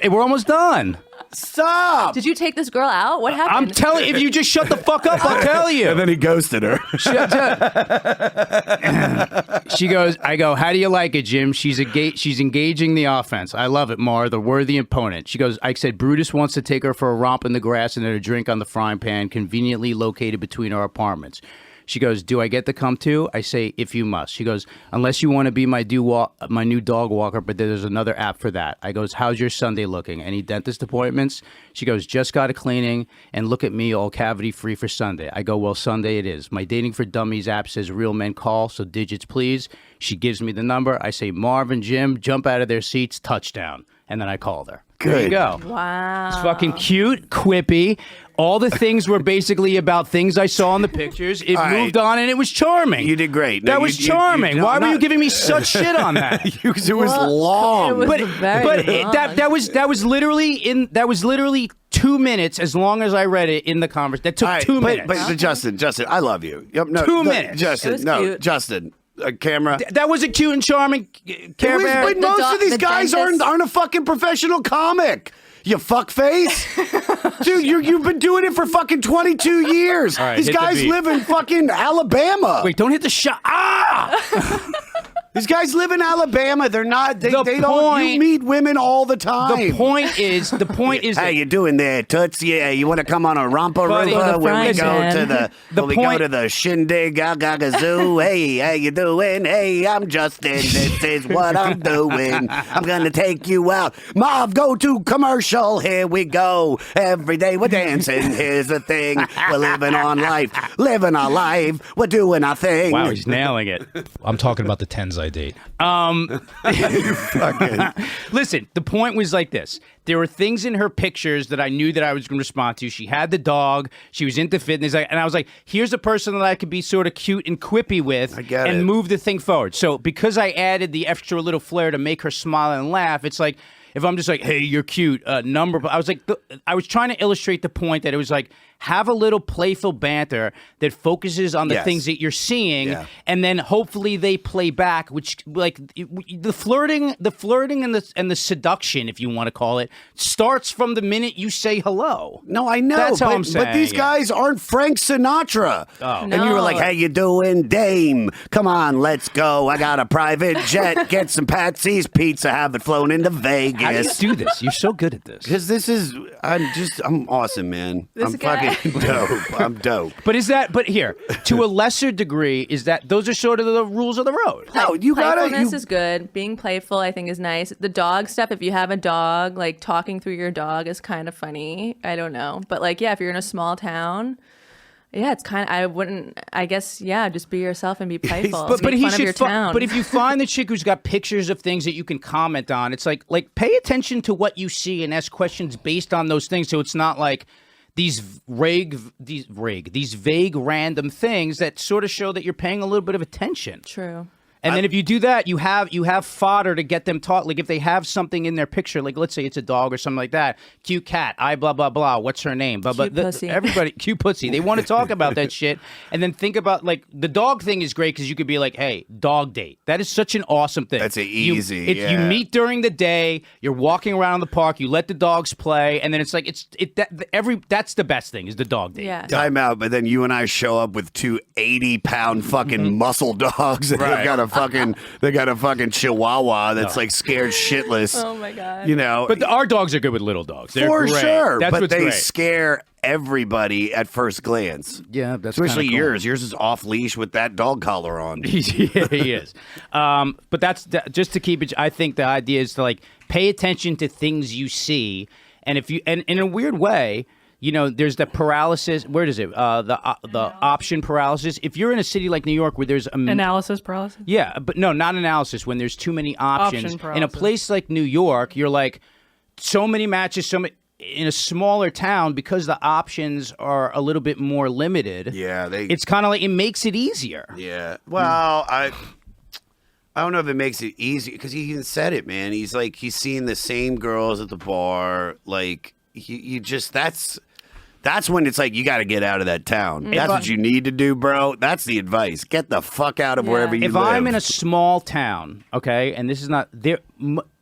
We're almost done. Stop! Did you take this girl out? What happened? I'm telling you, if you just shut the fuck up, I'll tell you. And then he ghosted her. She goes, I go, how do you like it, Jim? She's engaging the offense. I love it, Mar, the worthy opponent. She goes, I said, Brutus wants to take her for a romp in the grass and then a drink on the frying pan, conveniently located between our apartments. She goes, do I get to come too? I say, if you must. She goes, unless you want to be my new dog walker, but there's another app for that. I goes, how's your Sunday looking? Any dentist appointments? She goes, just got a cleaning, and look at me, all cavity free for Sunday. I go, well, Sunday it is. My Dating for Dummies app says real men call, so digits please. She gives me the number. I say, Marv and Jim, jump out of their seats, touchdown. And then I called her. Good. There you go. Wow. It's fucking cute, quippy. All the things were basically about things I saw in the pictures. It moved on, and it was charming. You did great. That was charming. Why were you giving me such shit on that? Because it was long. It was very long. That was literally 2 minutes. As long as I read it in the conversation, that took 2 minutes. But Justin, I love you. Yep, no, 2 minutes. Justin, cute. Justin. Camera. That was a cute and charming Care Bear. But most of these guys aren't a fucking professional comic. You fuckface. Dude, you've been doing it for fucking 22 years. Right, these guys live in fucking Alabama. Wait, don't hit the shot. Ah! These guys live in Alabama. They're not. They don't. You meet women all the time. The point is. How you doing there, Toots? Yeah, you want to come on a romper-roomper when we go to the shindig, Zoo? Hey, how you doing? Hey, I'm Justin. This is what I'm doing. I'm gonna take you out. Marv, go to commercial. Here we go. Every day we're dancing. Here's the thing. We're living on life. Living our life. We're doing our thing. Wow, he's nailing it. I'm talking about the tens I date. Listen, the point was like this. There were things in her pictures that I knew that I was going to respond to. She had the dog. She was into fitness. And I was like, here's a person that I could be sort of cute and quippy with and move the thing forward. So because I added the extra little flair to make her smile and laugh, it's like, if I'm just like, hey, you're cute, number. I was like, I was trying to illustrate the point that it was like, have a little playful banter that focuses on the things that you're seeing, and then hopefully they play back. Which, like, the flirting, and the seduction, if you want to call it, starts from the minute you say hello. No, I know. That's how I'm saying. But these guys aren't Frank Sinatra. Oh. And you were like, how you doing, dame? Come on, let's go. I got a private jet. Get some Patsy's Pizza. Have it flown into Vegas. How do you do this? You're so good at this. Because I'm awesome, man. I'm fucking dope. I'm dope. But here, to a lesser degree, is that those are sort of the rules of the road. No, playfulness is good. Being playful, I think, is nice. The dog stuff, if you have a dog, like talking through your dog is kind of funny. I don't know. But like, yeah, if you're in a small town, yeah, it's kind of, just be yourself and be playful. But if you find the chick who's got pictures of things that you can comment on, it's like pay attention to what you see and ask questions based on those things. So it's not like these vague random things that sort of show that you're paying a little bit of attention. True. And then if you do that, you have fodder to get them taught. Like if they have something in their picture, like let's say it's a dog or something like that. Cute cat, blah, blah, blah. What's her name? Blah, cute pussy. Everybody, cute pussy. They want to talk about that shit. And then think about, like, the dog thing is great because you could be like, hey, dog date. That is such an awesome thing. That's easy. You meet during the day. You're walking around the park. You let the dogs play. And then it's like, that's the best thing is the dog date. Yeah. Time out, but then you and I show up with two 80-pound fucking muscle dogs. And they got a fucking chihuahua that's like scared shitless. Oh my God. You know. But our dogs are good with little dogs. They're for great. Sure. That's but what's they great. scare everybody at first glance. Yeah, that's especially cool. yours. Yours is off leash with that dog collar on. Yeah, he is. But that's just to keep it. I think the idea is to like pay attention to things you see, and if you and in a weird way. You know, there's the paralysis. Where is it? The option paralysis. If you're in a city like New York where there's analysis paralysis. Yeah, but no, not analysis. When there's too many options. In a place like New York, you're like so many matches. In a smaller town because the options are a little bit more limited. Yeah, it's kind of like it makes it easier. Yeah. Well, I don't know if it makes it easier because he even said it, man. He's like he's seeing the same girls at the bar. Like that's when it's like you got to get out of that town. That's what you need to do, bro. That's the advice. Get the fuck out of wherever you live. If I'm in a small town, okay, and this is not there,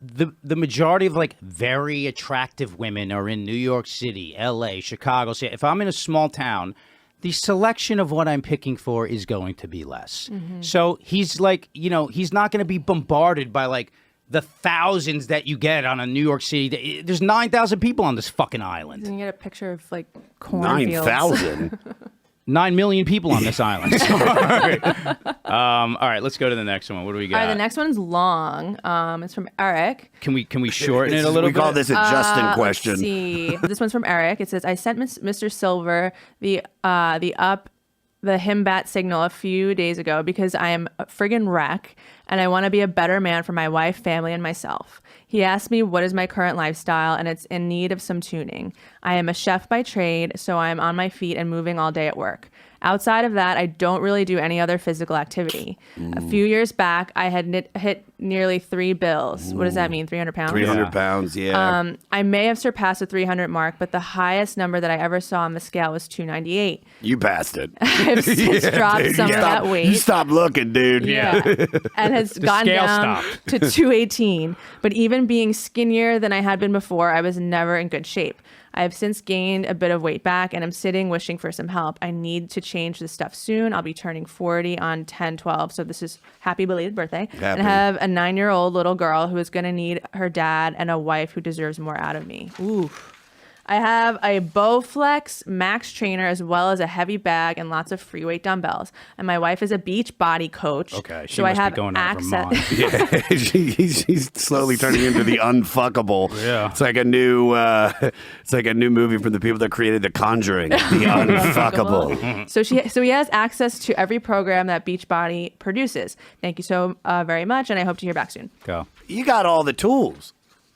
the majority of like very attractive women are in New York City, L.A., Chicago. So if I'm in a small town, the selection of what I'm picking for is going to be less. Mm-hmm. So he's like, he's not going to be bombarded by like the thousands that you get on a New York City. There's 9,000 people on this fucking island. You get a picture of like cornfields. 9,000? 9 million people on this island. Sorry. All right, let's go to the next one. What do we got? All right, the next one's long. It's from Eric. Can we shorten it a little bit? We call this a Justin question. Let's see. This one's from Eric. It says, I sent Mr. Silver the himbat signal a few days ago because I am a friggin' wreck and I want to be a better man for my wife, family, and myself. He asked me what is my current lifestyle and it's in need of some tuning. I am a chef by trade, so I am on my feet and moving all day at work. Outside of that, I don't really do any other physical activity. A few years back, I had hit nearly 3 bills. What does that mean? 300 pounds? 300 pounds, yeah. I may have surpassed the 300 mark, but the highest number that I ever saw on the scale was 298. You passed it. I've since dropped some of that weight. You stopped looking, dude. Yeah. And has gone down to 218. But even being skinnier than I had been before, I was never in good shape. I've since gained a bit of weight back and I'm sitting wishing for some help. I need to change this stuff soon. I'll be turning 40 on 10/12. So this is happy belated birthday. Happy. And I have a 9-year-old little girl who is going to need her dad and a wife who deserves more out of me. Ooh. I have a Bowflex Max trainer as well as a heavy bag and lots of free weight dumbbells. And my wife is a beach body coach. Okay, she so must I have be going out of her mind. Yeah, she's slowly turning into the unfuckable. Yeah. It's like a new movie from the people that created The Conjuring. The unfuckable. So he has access to every program that Beachbody produces. Thank you so very much, and I hope to hear back soon. Go. You got all the tools.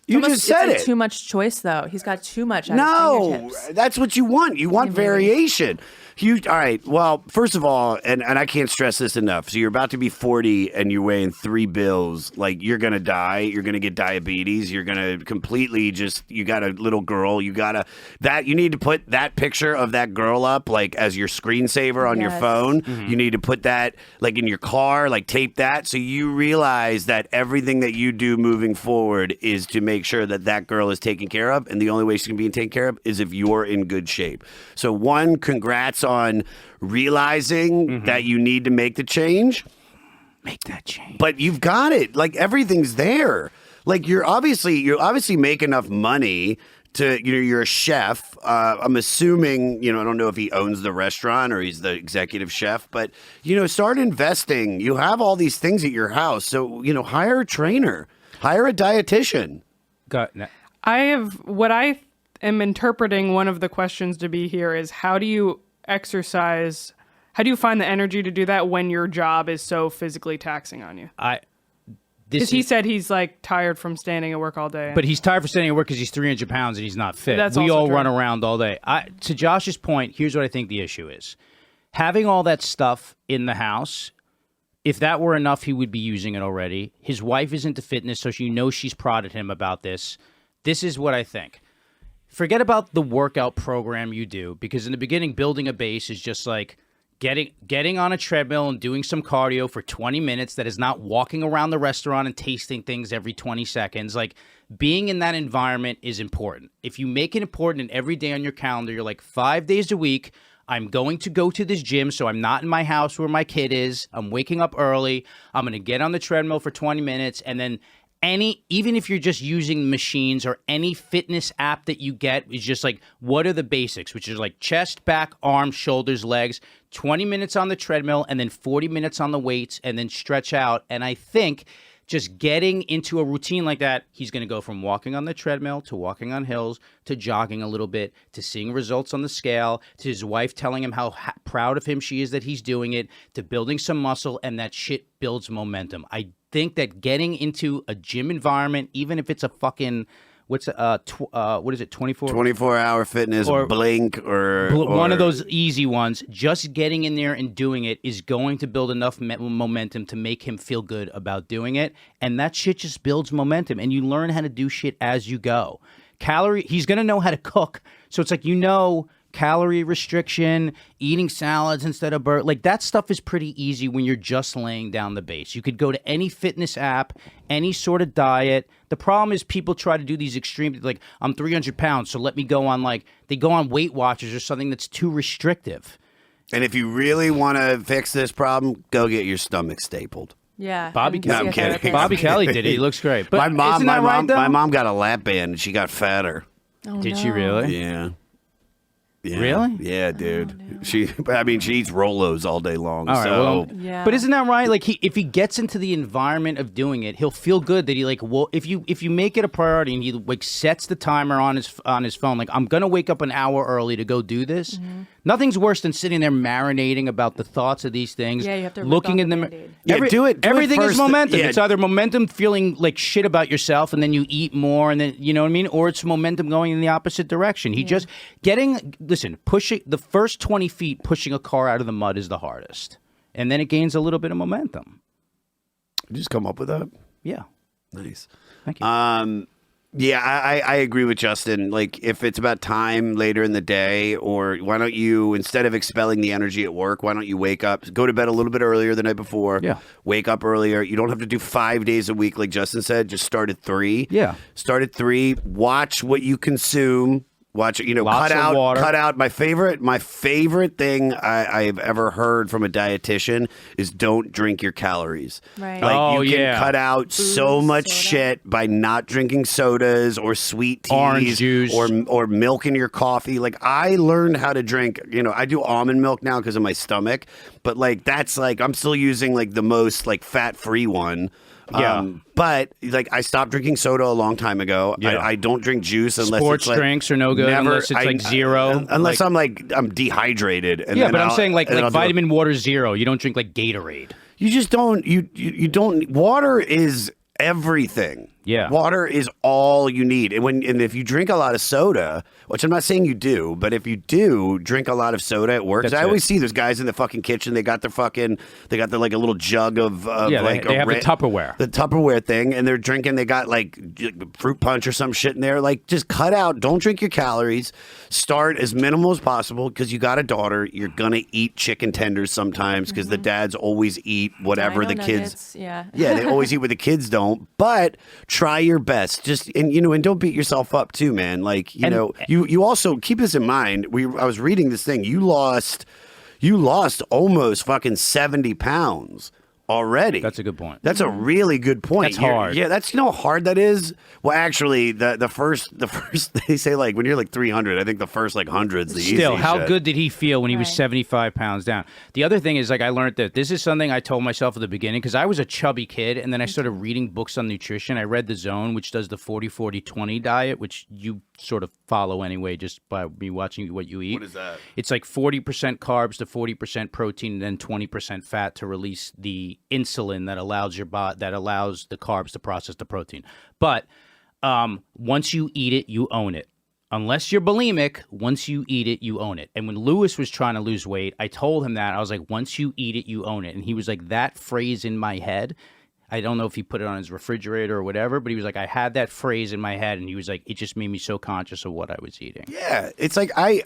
You just said it's it. Too much choice, though. He's got too much. At his No, fingertips. that's what you want. You want variation. All right. Well, first of all, and I can't stress this enough. So you're about to be 40 and you're weighing 3 bills. Like, you're going to die. You're going to get diabetes. You're going to completely you got a little girl. You need to put that picture of that girl up, like, as your screensaver on your phone. Mm-hmm. You need to put that, like, in your car, like, tape that. So you realize that everything that you do moving forward is to make sure that that girl is taken care of. And the only way she's going to be taken care of is if you're in good shape. So one, congrats on realizing that you need to make the change. Make that change. But you've got it. Like, everything's there. Like, you obviously make enough money to, you're a chef. I'm assuming, I don't know if he owns the restaurant or he's the executive chef, but, start investing. You have all these things at your house. So, hire a trainer, hire a dietitian. What I am interpreting one of the questions to be here is, how do you exercise? How do you find the energy to do that when your job is so physically taxing on you? Because he said he's like tired from standing at work all day. But he's tired from standing at work because he's 300 pounds and he's not fit. That's we also all true. run around all day. To Josh's point, here's what I think the issue is. Having all that stuff in the house, if that were enough, he would be using it already. His wife is into fitness, so she's prodded him about this. This is what I think. Forget about the workout program you do, because in the beginning, building a base is just like getting on a treadmill and doing some cardio for 20 minutes that is not walking around the restaurant and tasting things every 20 seconds. Like, being in that environment is important. If you make it important and every day on your calendar, you're like, 5 days a week, I'm going to go to this gym, so I'm not in my house where my kid is. I'm waking up early. I'm going to get on the treadmill for 20 minutes, and then even if you're just using machines or any fitness app that you get, is just like, what are the basics, which is like chest, back, arms, shoulders, legs, 20 minutes on the treadmill, and then 40 minutes on the weights, and then stretch out. And I think just getting into a routine like that, he's going to go from walking on the treadmill to walking on hills to jogging a little bit to seeing results on the scale to his wife telling him how proud of him she is that he's doing it to building some muscle, and that shit builds momentum. I think that getting into a gym environment, even if it's a fucking what is it, 24-hour fitness or Blink or one of those easy ones, just getting in there and doing it is going to build enough momentum to make him feel good about doing it. And that shit just builds momentum, and you learn how to do shit as you go. He's going to know how to cook. So it's like, calorie restriction, eating salads instead of like, that stuff is pretty easy when you're just laying down the base. You could go to any fitness app, any sort of diet. The problem is people try to do these extreme, like, I'm 300 pounds, so let me go on, they go on Weight Watchers or something that's too restrictive. And if you really want to fix this problem, go get your stomach stapled. Yeah. Bobby Kelly. No, I'm kidding. Bobby Kelly did it. He looks great. But my isn't that right, though? mom got a lap band and she got fatter. Oh, Did no. she really? Yeah. Really? Yeah, dude. She eats Rolos all day long. All right, so Yeah. But isn't that right? Like, if he gets into the environment of doing it, he'll feel good that he if you make it a priority and he sets the timer on his phone, like, I'm gonna wake up an hour early to go do this. Mm-hmm. Nothing's worse than sitting there marinating about the thoughts of these things. Yeah, you have to looking rip in off them. the Band-Aid. Yeah, do it Everything is first. momentum. Yeah. It's either momentum feeling like shit about yourself, and then you eat more, and then you know what I mean, or it's momentum going in the opposite direction. Pushing the first 20 feet, pushing a car out of the mud is the hardest, and then it gains a little bit of momentum. Did you just come up with that? Yeah, Nice. thank you. Yeah, I agree with Justin. Like, if it's about time later in the day, or why don't you, instead of expelling the energy at work, why don't you wake up, go to bed a little bit earlier the night before. Yeah. Wake up earlier. You don't have to do 5 days a week like Justin said. Just start at 3. Yeah. Start at 3. Watch what you consume. Watch it. Lots of water. Cut out. My favorite thing I've ever heard from a dietitian is don't drink your calories. Right. Like you can cut out so much shit by not drinking sodas or sweet teas, orange juice, or milk in your coffee. Like I learned how to drink. I do almond milk now because of my stomach, but like that's like I'm still using like the most like fat-free one. Yeah. But like I stopped drinking soda a long time ago. Yeah. I don't drink juice unless sports it's like, drinks are no good unless it's like zero. Unless I'm dehydrated. And but I'm saying like I'll vitamin water zero. You don't drink like Gatorade. You just don't. You don't. Water is everything. Yeah. Water is all you need. And if you drink a lot of soda, which I'm not saying you do, but if you do drink a lot of soda at work, 'cause I always see those guys in the fucking kitchen, they got their like a little jug of like they have the Tupperware. The Tupperware thing, and they're drinking, they got like fruit punch or some shit in there. Like just cut out, don't drink your calories. Start as minimal as possible because you got a daughter, you're going to eat chicken tenders sometimes because the dads always eat whatever the kids. Yeah, they always eat what the kids don't, but try your best. Just and don't beat yourself up too, man. Like you also keep this in mind. I was reading this thing. You lost almost fucking 70 pounds already. That's a good point. That's a really good point. That's hard. Yeah, that's how hard that is. Well, actually, the first they say like when you're like 300, I think the first like hundred's the easy Still, how shit. good did he feel when he was 75 pounds down? The other thing is like I learned that this is something I told myself at the beginning because I was a chubby kid and then I started reading books on nutrition. I read The Zone, which does the 40-40-20 diet, which you sort of follow anyway just by me watching what you eat. What is that? It's like 40% carbs to 40% protein and then 20% fat to release the insulin that allows the carbs to process the protein. But once you eat it, you own it. Unless you're bulimic, once you eat it, you own it. And when Lewis was trying to lose weight, I told him that. I was like, once you eat it, you own it. And he was like, that phrase in my head. I don't know if he put it on his refrigerator or whatever, but he was like, I had that phrase in my head. And he was like, it just made me so conscious of what I was eating. Yeah, it's like I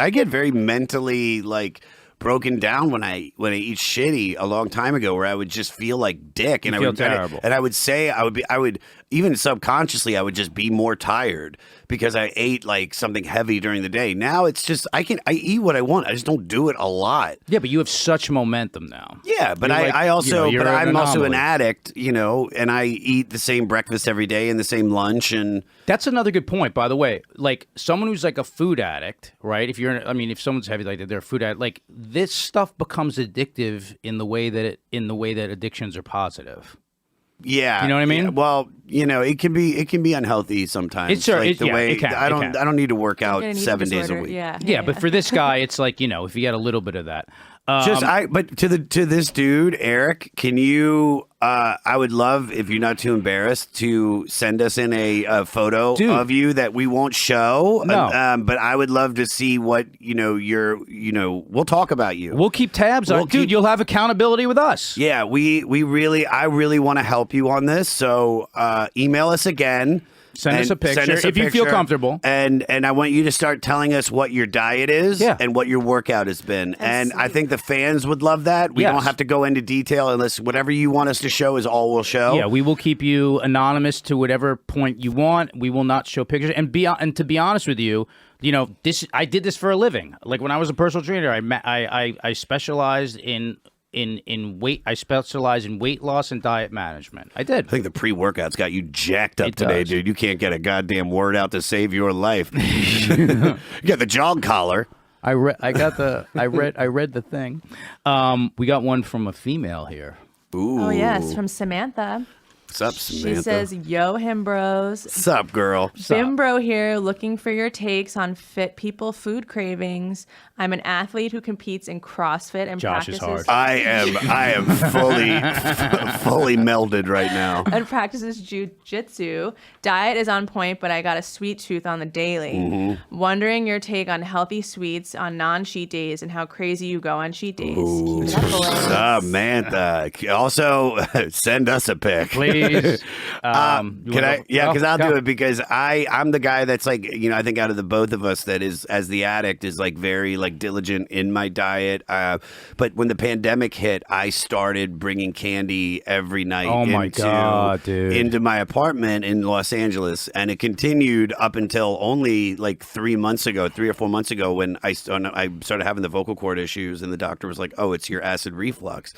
get very mentally like broken down when I eat shitty a long time ago where I would just feel like dick and I would terrible. And I would say I would even subconsciously I would just be more tired because I ate like something heavy during the day. Now it's just I eat what I want. I just don't do it a lot. Yeah, but you have such momentum now. Yeah, but I'm also an addict, and I eat the same breakfast every day and the same lunch and that's another good point, by the way. Like someone who's like a food addict, right? If someone's heavy like that, they're a food addict. Like this stuff becomes addictive in the way that addictions are positive. Yeah, you know what I mean. Yeah. Well, it can be unhealtty sometimes. It can. I don't need to work out 7 days a week. Yeah, but for this guy, it's like if you got a little bit of that. But to this dude, Eric, can you? I would love if you're not too embarrassed to send us in a photo of you that we won't show. No. But I would love to see what we'll talk about you. We'll keep tabs on, dude. You'll have accountability with us. Yeah, I really want to help you on this. So email us again. Send us a picture if you feel comfortable. And I want you to start telling us what your diet is and what your workout has been. And I think the fans would love that. We don't have to go into detail unless whatever you want us to show is all we'll show. Yeah, we will keep you anonymous to whatever point you want. We will not show pictures. And to be honest with you, I did this for a living. Like when I was a personal trainer, I specialized in weight. I specialize in weight loss and diet management. I did. I think the pre-workout's got you jacked up today, dude. You can't get a goddamn word out to save your life. You got the jog collar. I read the thing. We got one from a female here. Ooh. Oh yes, from Samantha. What's up, Samantha? She says, yo, Himbros. What's up, girl? Bimbro here, looking for your takes on fit people food cravings. I'm an athlete who competes in CrossFit and Josh practices. is hard. I am fully melded right now. And practices jiu-jitsu. Diet is on point, but I got a sweet tooth on the daily. Mm-hmm. Wondering your take on healthy sweets on non-cheat days and how crazy you go on cheat days. Samantha. Also, send us a pic. Please. please. Can I? Yeah, because I'll do it because I'm the guy that's like, I think out of the both of us that is, as the addict, is like very like diligent in my diet. But when the pandemic hit, I started bringing candy every night into my apartment in Los Angeles. And it continued up until only like 3 or 4 months ago when I started having the vocal cord issues and the doctor was like, oh, it's your acid reflux.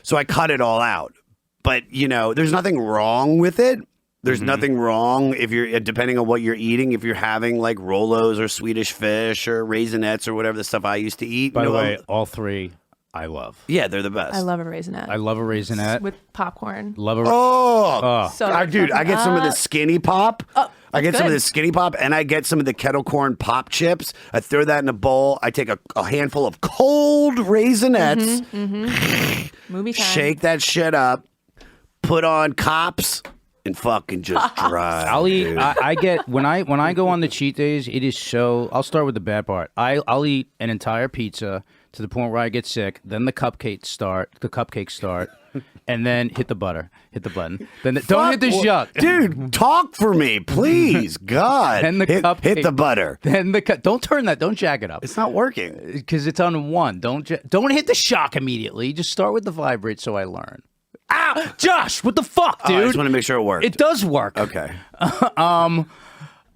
So I cut it all out. But, there's nothing wrong with it. There's nothing wrong if you're, depending on what you're eating, if you're having like Rolos or Swedish fish or Raisinets or whatever the stuff I used to eat. By the way, all three I love. Yeah, they're the best. I love a Raisinette. I love a Raisinette. With popcorn. Love a So dude, I get some of the Skinny Pop. I get some of good. the Skinny Pop, and I get some of the kettle corn pop chips. I throw that in a bowl. I take a handful of cold Raisinets. Movie time. Shake that shit up. Put on Cops. And fucking just drive. I'll eat. I get when I go on the cheat days. It is so. I'll start with the bad part. I'll eat an entire pizza to the point where I get sick. Then the cupcakes start, and then hit the butter. Hit the button. Then don't hit the shuck, dude. Talk for me, please. God. Then the hit the butter. Then don't turn that. Don't jack it up. It's not working because it's on one. Don't hit the shock immediately. Just start with the vibrate. So I learn. Ah, Josh, what the fuck, dude? I just want to make sure it works. It does work. Okay. The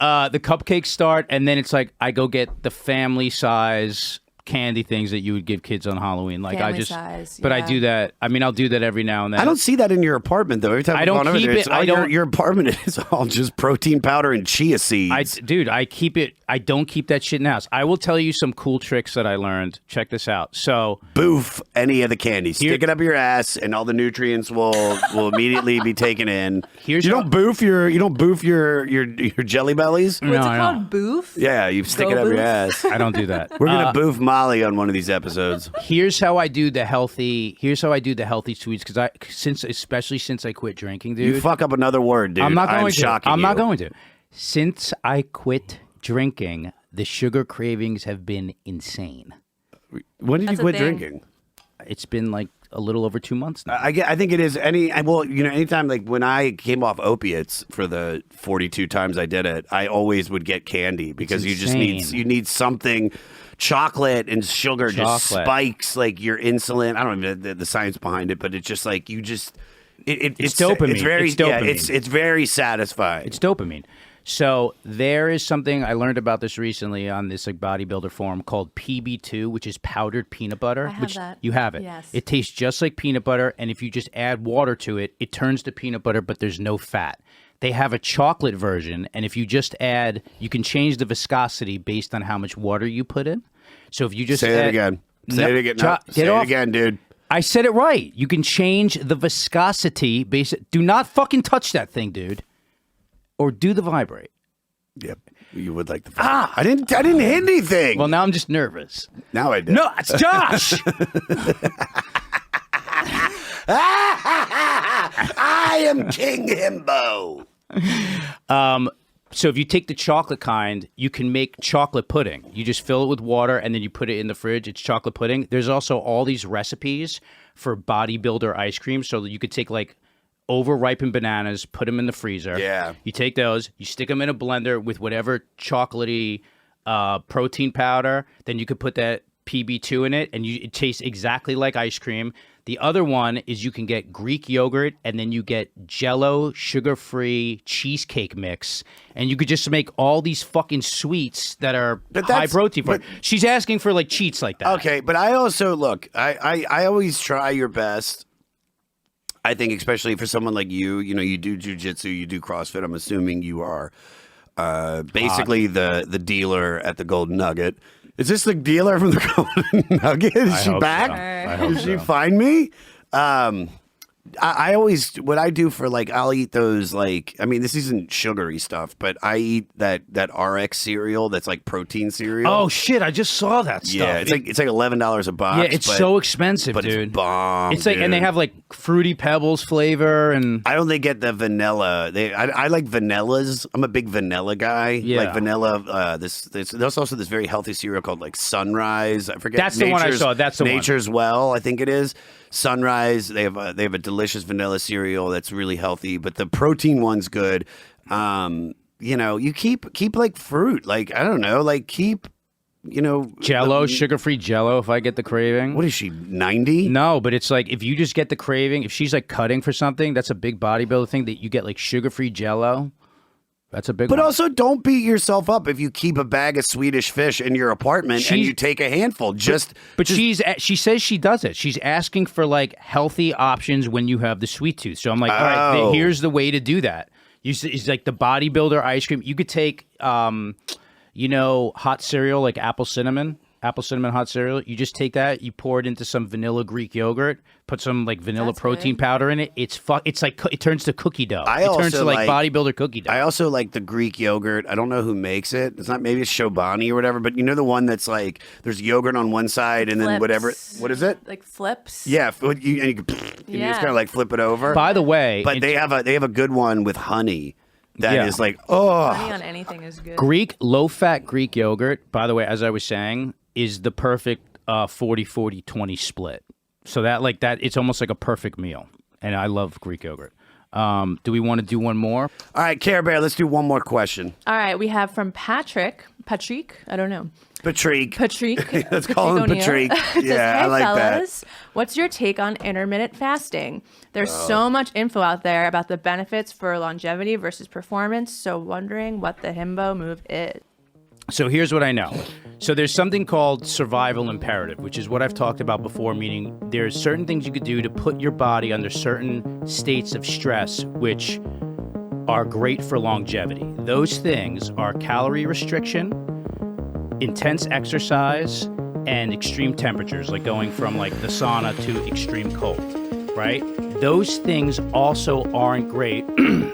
cupcakes start, and then it's like I go get the family size candy things that you would give kids on Halloween. Like family size, but I do that. I mean, I'll do that every now and then. I don't see that in your apartment though. Every time I don't keep it. Your apartment is all just protein powder and chia seeds. I keep it. I don't keep that shit in the house. I will tell you some cool tricks that I learned. Check this out. So boof any of the candy. Stick it up your ass, and all the nutrients will immediately be taken in. You don't boof your jelly bellies. What's it called? Boof? Yeah, you stick it up your ass. I don't do that. We're gonna boof Molly on one of these episodes. Here's how I do the healthy sweets because especially since I quit drinking, dude. You fuck up another word, dude. I'm not going to. I'm not going to. Since I quit drinking, the sugar cravings have been insane. When did you quit drinking? It's been like a little over 2 months now. I think it is anytime like when I came off opiates for the 42 times I did it, I always would get candy because you need something. Chocolate and sugar just spikes like your insulin. I don't know the science behind it, but it's just like it's dopamine. It's very dopamine. It's very satisfying. It's dopamine. So there is something I learned about this recently on this like bodybuilder forum called PB2, which is powdered peanut butter. I have that. You have it. Yes. It tastes just like peanut butter, and if you just add water to it, it turns to peanut butter, but there's no fat. They have a chocolate version, and if you just add, you can change the viscosity based on how much water you put in. So if you just say it again, say it again, dude. I said it right. You can change the viscosity based. Do not fucking touch that thing, dude, or do the vibrate. Yep, you would like the vibrate. I didn't hit anything. Well, now I'm just nervous. Now I did. No, it's Josh. I am King Himbo. So if you take the chocolate kind, you can make chocolate pudding. You just fill it with water and then you put it in the fridge. It's chocolate pudding. There's also all these recipes for bodybuilder ice cream. So that you could take like over-ripened bananas, put them in the freezer. Yeah. You take those, you stick them in a blender with whatever chocolatey protein powder. Then you could put that PB2 in it, and it tastes exactly like ice cream. The other one is you can get Greek yogurt, and then you get Jell-O sugar-free cheesecake mix, and you could just make all these fucking sweets that are high protein. She's asking for like cheats like that. Okay, but I also look. I always try your best. I think especially for someone like you, you do jujitsu, you do CrossFit. I'm assuming you are basically the dealer at the Golden Nugget. Is this the dealer from the Golden Nugget? Is she back? Did she find me? I always, what I do for like, I'll eat those like, I mean, this isn't sugary stuff, but I eat that RX cereal that's like protein cereal. Oh shit! I just saw that stuff. Yeah, it's like $11 a box. Yeah, it's so expensive, but dude. It's bomb. It's like, and they have like Fruity Pebbles flavor, and I only get the vanilla. I like vanillas. I'm a big vanilla guy. Yeah. Like vanilla. There's also this very healthy cereal called like Sunrise. I forget. That's the one I saw. That's the one. Nature's Well, I think it is. Sunrise. They have a delicious vanilla cereal that's really healthy, but the protein one's good. You keep like fruit, like I don't know, like keep. Jello, sugar-free Jello if I get the craving. What is she, 90? No, but it's like if you just get the craving, if she's like cutting for something, that's a big bodybuilder thing that you get like sugar-free Jello. That's a big one. But also don't beat yourself up if you keep a bag of Swedish fish in your apartment and you take a handful. But she says she does it. She's asking for like healthy options when you have the sweet tooth. So I'm like, all right, here's the way to do that. It's like the bodybuilder ice cream. You could take hot cereal, like apple cinnamon hot cereal. You just take that, you pour it into some vanilla Greek yogurt, put some like vanilla protein powder in it. It's like it turns to cookie dough. It turns to like bodybuilder cookie dough. I also like the Greek yogurt. I don't know who makes it. It's not, maybe it's Chobani or whatever, but the one that's like there's yogurt on one side and then whatever. What is it? Like flips. Yeah, and you just kind of like flip it over. By the way, but they have a good one with honey. That is like, honey on anything is good. Low-fat Greek yogurt, by the way, as I was saying, is the perfect 40-40-20 split. So that it's almost like a perfect meal. And I love Greek yogurt. Do we want to do one more? All right, Care Bear, let's do one more question. All right, we have from Patrick, I don't know. Patrick. Let's call him Patrick. Yeah, I like fellas, what's your take on intermittent fasting? There's so much info out there about the benefits for longevity versus performance, so wondering what the Himbo Move is. So here's what I know. So there's something called survival imperative, which is what I've talked about before, meaning there's certain things you could do to put your body under certain states of stress, which are great for longevity. Those things are calorie restriction, intense exercise, and extreme temperatures, like going from like the sauna to extreme cold, right? Those things also aren't great,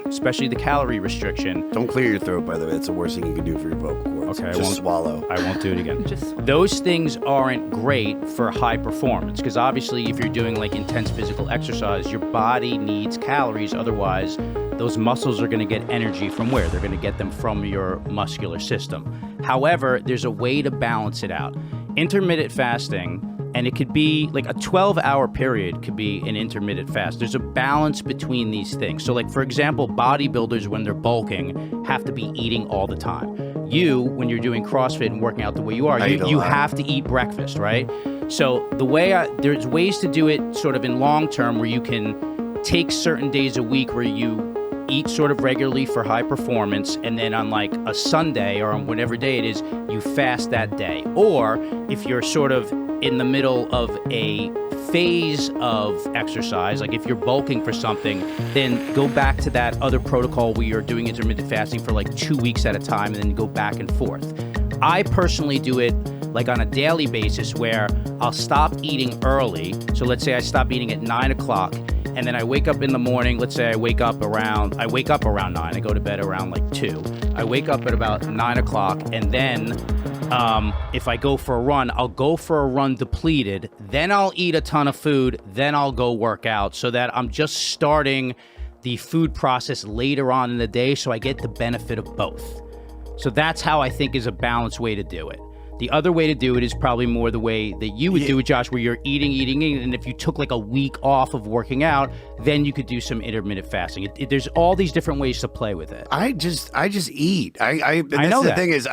especially the calorie restriction. Don't clear your throat, by the way. It's the worst thing you can do for your vocal cords. Okay, just swallow. I won't do it again. Those things aren't great for high performance because obviously if you're doing like intense physical exercise, your body needs calories. Otherwise, those muscles are going to get energy from where? They're going to get them from your muscular system. However, there's a way to balance it out. Intermittent fasting, and it could be like a 12-hour period could be an intermittent fast. There's a balance between these things. So like, for example, bodybuilders, when they're bulking, have to be eating all the time. You, when you're doing CrossFit and working out the way you are, you have to eat breakfast, right? So there's ways to do it sort of in long term where you can take certain days a week where you eat sort of regularly for high performance, and then on like a Sunday or on whatever day it is, you fast that day. Or if you're sort of in the middle of a phase of exercise, like if you're bulking for something, then go back to that other protocol where you're doing intermittent fasting for like 2 weeks at a time and then go back and forth. I personally do it like on a daily basis where I'll stop eating early. So let's say I stop eating at 9 o'clock and then I wake up in the morning. Let's say I wake up around 9. I go to bed around like 2. I wake up at about 9 o'clock and then if I go for a run, I'll go for a run depleted, then I'll eat a ton of food, then I'll go work out so that I'm just starting the food process later on in the day so I get the benefit of both. So that's how I think is a balanced way to do it. The other way to do it is probably more the way that you would do it, Josh, where you're eating, and if you took like a week off of working out, then you could do some intermittent fasting. There's all these different ways to play with it. I just eat. I know the thing is,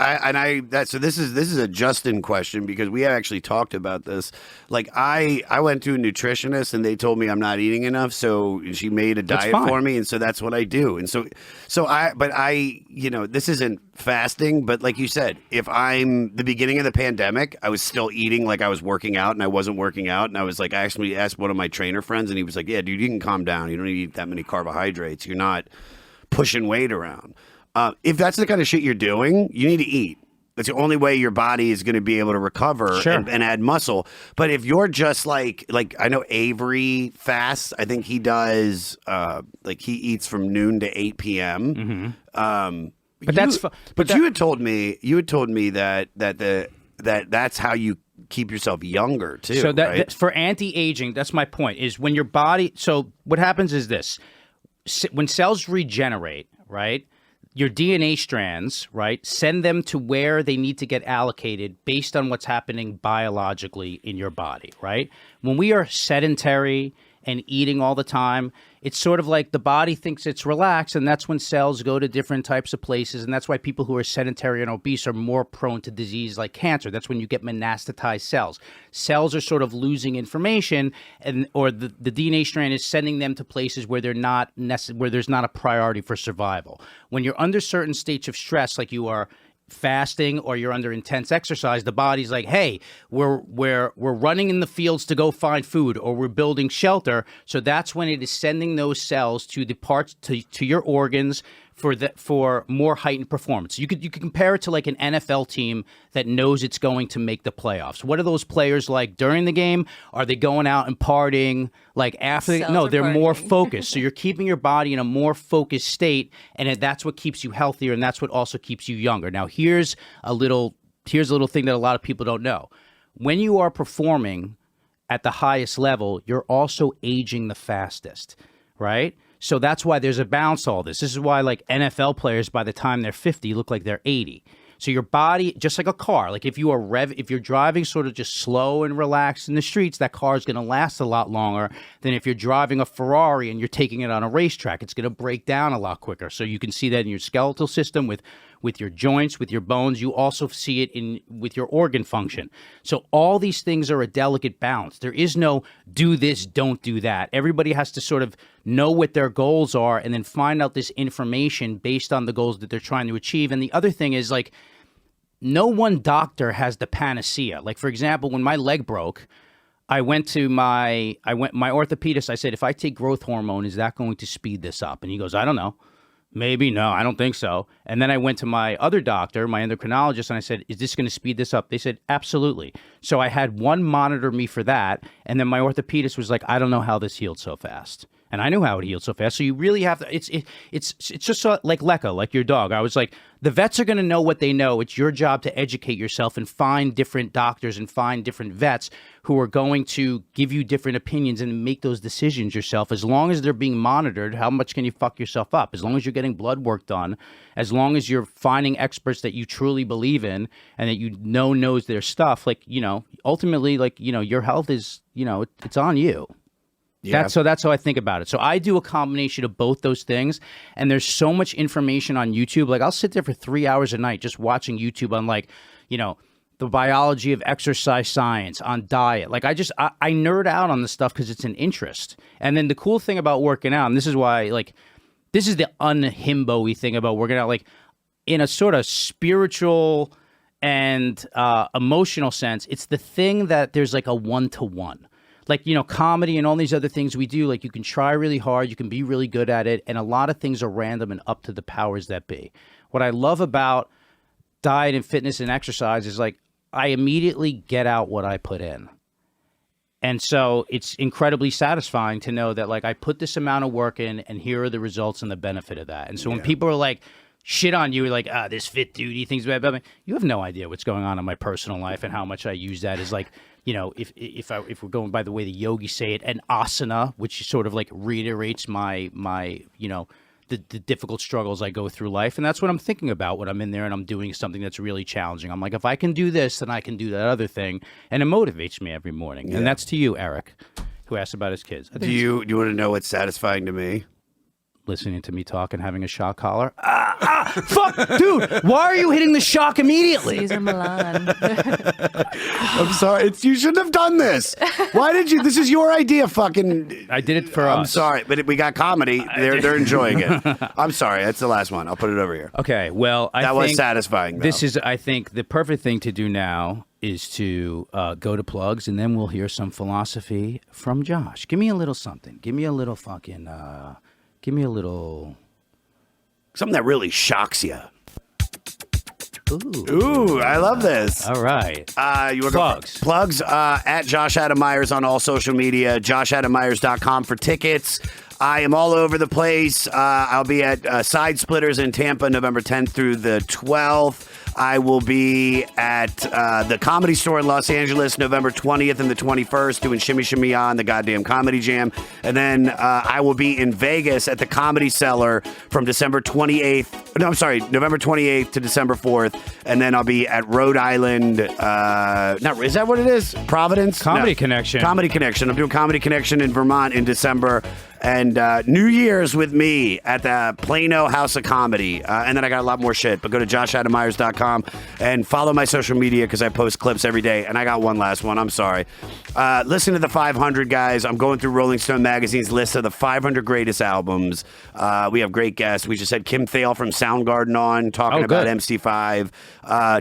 so this is a Justin question because we actually talked about this. Like I went to a nutritionist and they told me I'm not eating enough, so she made a diet for me, and so that's what I do. And so this isn't fasting, but like you said, if I'm the beginning of the pandemic, I was still eating like I was working out and I wasn't working out. And I was like, I actually asked one of my trainer friends and he was like, yeah, dude, you can calm down. You don't need to eat that many carbohydrates. You're not pushing weight around. If that's the kind of shit you're doing, you need to eat. That's the only way your body is going to be able to recover and add muscle. But if you're just like I know Avery fasts, I think he does, he eats from noon to 8 p.m. Mm-hmm. But you had told me that that's how you keep yourself younger too. So right? For anti-aging, that's my point. Is when your body. So what happens is this: when cells regenerate, right? your DNA strands, right, send them to where they need to get allocated based on what's happening biologically in your body, right? When we are sedentary and eating all the time, it's sort of like the body thinks it's relaxed, and that's when cells go to different types of places, and that's why people who are sedentary and obese are more prone to disease like cancer. That's when you get metastasized cells. Cells are sort of losing information, or the DNA strand is sending them to places where they're not where there's not a priority for survival. When you're under certain states of stress, like you are fasting or you're under intense exercise, the body's like, hey, we're running in the fields to go find food, or we're building shelter. So that's when it is sending those cells to the parts to your organs for more heightened performance. You could compare it to like an NFL team that knows it's going to make the playoffs. What are those players like during the game? Are they going out and partying like after? No, they're more focused. So you're keeping your body in a more focused state, and that's what keeps you healthier, and that's what also keeps you younger. Now, here's a little thing that a lot of people don't know. When you are performing at the highest level, you're also aging the fastest, right? So that's why there's a balance to all this. This is why like NFL players, by the time they're 50, look like they're 80. So your body, just like a car, like if you're driving sort of just slow and relaxed in the streets, that car is going to last a lot longer than if you're driving a Ferrari and you're taking it on a racetrack. It's going to break down a lot quicker. So you can see that in your skeletal system with your joints, with your bones. You also see it with your organ function. So all these things are a delicate balance. There is no do this, don't do that. Everybody has to sort of know what their goals are and then find out this information based on the goals that they're trying to achieve. And the other thing is, like, no one doctor has the panacea. Like, for example, when my leg broke, I went to my orthopedist. I said, if I take growth hormone, is that going to speed this up? And he goes, I don't know. Maybe. No, I don't think so. And then I went to my other doctor, my endocrinologist, and I said, is this going to speed this up? They said, absolutely. So I had one monitor me for that. And then my orthopedist was like, I don't know how this healed so fast. And I knew how it healed so fast. So you really have to, it's just so, like Lecca, like your dog. I was like, the vets are going to know what they know. It's your job to educate yourself and find different doctors and find different vets who are going to give you different opinions and make those decisions yourself. As long as they're being monitored, how much can you fuck yourself up? As long as you're getting blood work done, as long as you're finding experts that you truly believe in and that you know knows their stuff, like, you know, ultimately, like, you know, your health is, you know, it's on you. Yeah. That's how I think about it. So I do a combination of both those things, and there's so much information on YouTube. Like, I'll sit there for 3 hours a night just watching YouTube on, like, you know, the biology of exercise science, on diet. Like, I nerd out on this stuff because it's an interest. And then the cool thing about working out, and this is why, like, this is the un-himbo-y thing about working out, like, in a sort of spiritual and emotional sense, it's the thing that there's like a one-to-one. Like, you know, comedy and all these other things we do, like, you can try really hard, you can be really good at it, and a lot of things are random and up to the powers that be. What I love about diet and fitness and exercise is, like, I immediately get out what I put in. And so it's incredibly satisfying to know that, like, I put this amount of work in, and here are the results and the benefit of that. And so when people are like, shit on you, like, this fit dude, he thinks bad about me, you have no idea what's going on in my personal life and how much I use that as, like, you know, if we're going by the way the yogis say it, an asana, which sort of like reiterates my you know, the difficult struggles I go through life. And that's what I'm thinking about when I'm in there and I'm doing something that's really challenging. I'm like, if I can do this, then I can do that other thing. And it motivates me every morning. Yeah. And that's to you, Eric, who asked about his kids. Do you want to know what's satisfying to me? Listening to me talk and having a shock collar. Fuck, dude, why are you hitting the shock immediately? Caesar Milan. I'm sorry. You shouldn't have done this. Why did you? This is your idea, fucking. I did it for us. I'm sorry, but we got comedy. They're enjoying it. I'm sorry. That's the last one. I'll put it over here. Okay, well, I think was satisfying, though. This is, I think, the perfect thing to do now is to go to plugs, and then we'll hear some philosophy from Josh. Give me a little something. Give me a little fucking... Give me a little... Something that really shocks you. Ooh, I love this. All right. You want plugs. Plugs at Josh Adam Meyers on all social media. JoshAdamMyers.com for tickets. I am all over the place. I'll be at Side Splitters in Tampa November 10th through the 12th. I will be at the Comedy Store in Los Angeles November 20th and the 21st doing Shimmy Shimmy On, the goddamn comedy jam. And then I will be in Vegas at the Comedy Cellar from November 28th to December 4th. And then I'll be at Rhode Island. Is that what it is? Providence? Comedy Connection. Comedy Connection. I'm doing Comedy Connection in Vermont in December. And New Year's with me at the Plano House of Comedy. And then I got a lot more shit. But go to joshadamyers.com and follow my social media because I post clips every day. And I got one last one. I'm sorry. Listen to the 500, guys. I'm going through Rolling Stone Magazine's list of the 500 greatest albums. We have great guests. We just had Kim Thale from Soundgarden on talking about MC5.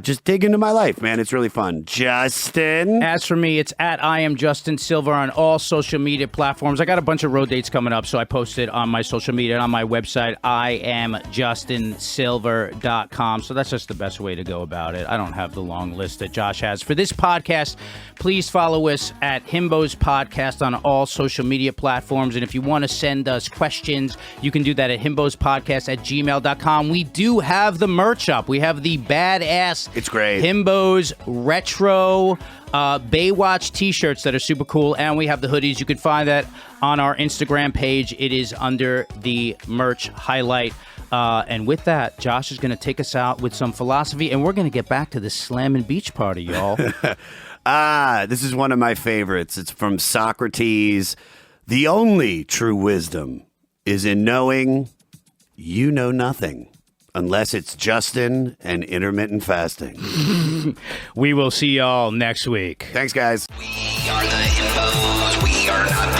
Just dig into my life, man. It's really fun. Justin? As for me, it's at I am Justin Silver on all social media platforms. I got a bunch of road dates coming up, so I posted on my social media and on my website, IamJustinSilver.com. So that's just the best way to go about it. I don't have the long list that Josh has. For this podcast, please follow us at Himbo's Podcast on all social media platforms. And if you want to send us questions, you can do that at himbospodcast@gmail.com. We do have the merch up. We have the badass It's great. Himbo's retro Baywatch t-shirts that are super cool, and we have the hoodies. You can find that on our Instagram page. It is under the merch highlight. And with that, Josh is going to take us out with some philosophy, and we're going to get back to the Slammin' Beach Party, y'all. This is one of my favorites. It's from Socrates. The only true wisdom is in knowing you know nothing. Unless it's Justin and intermittent fasting. We will see y'all next week. Thanks, guys. We are the Himbos. We are not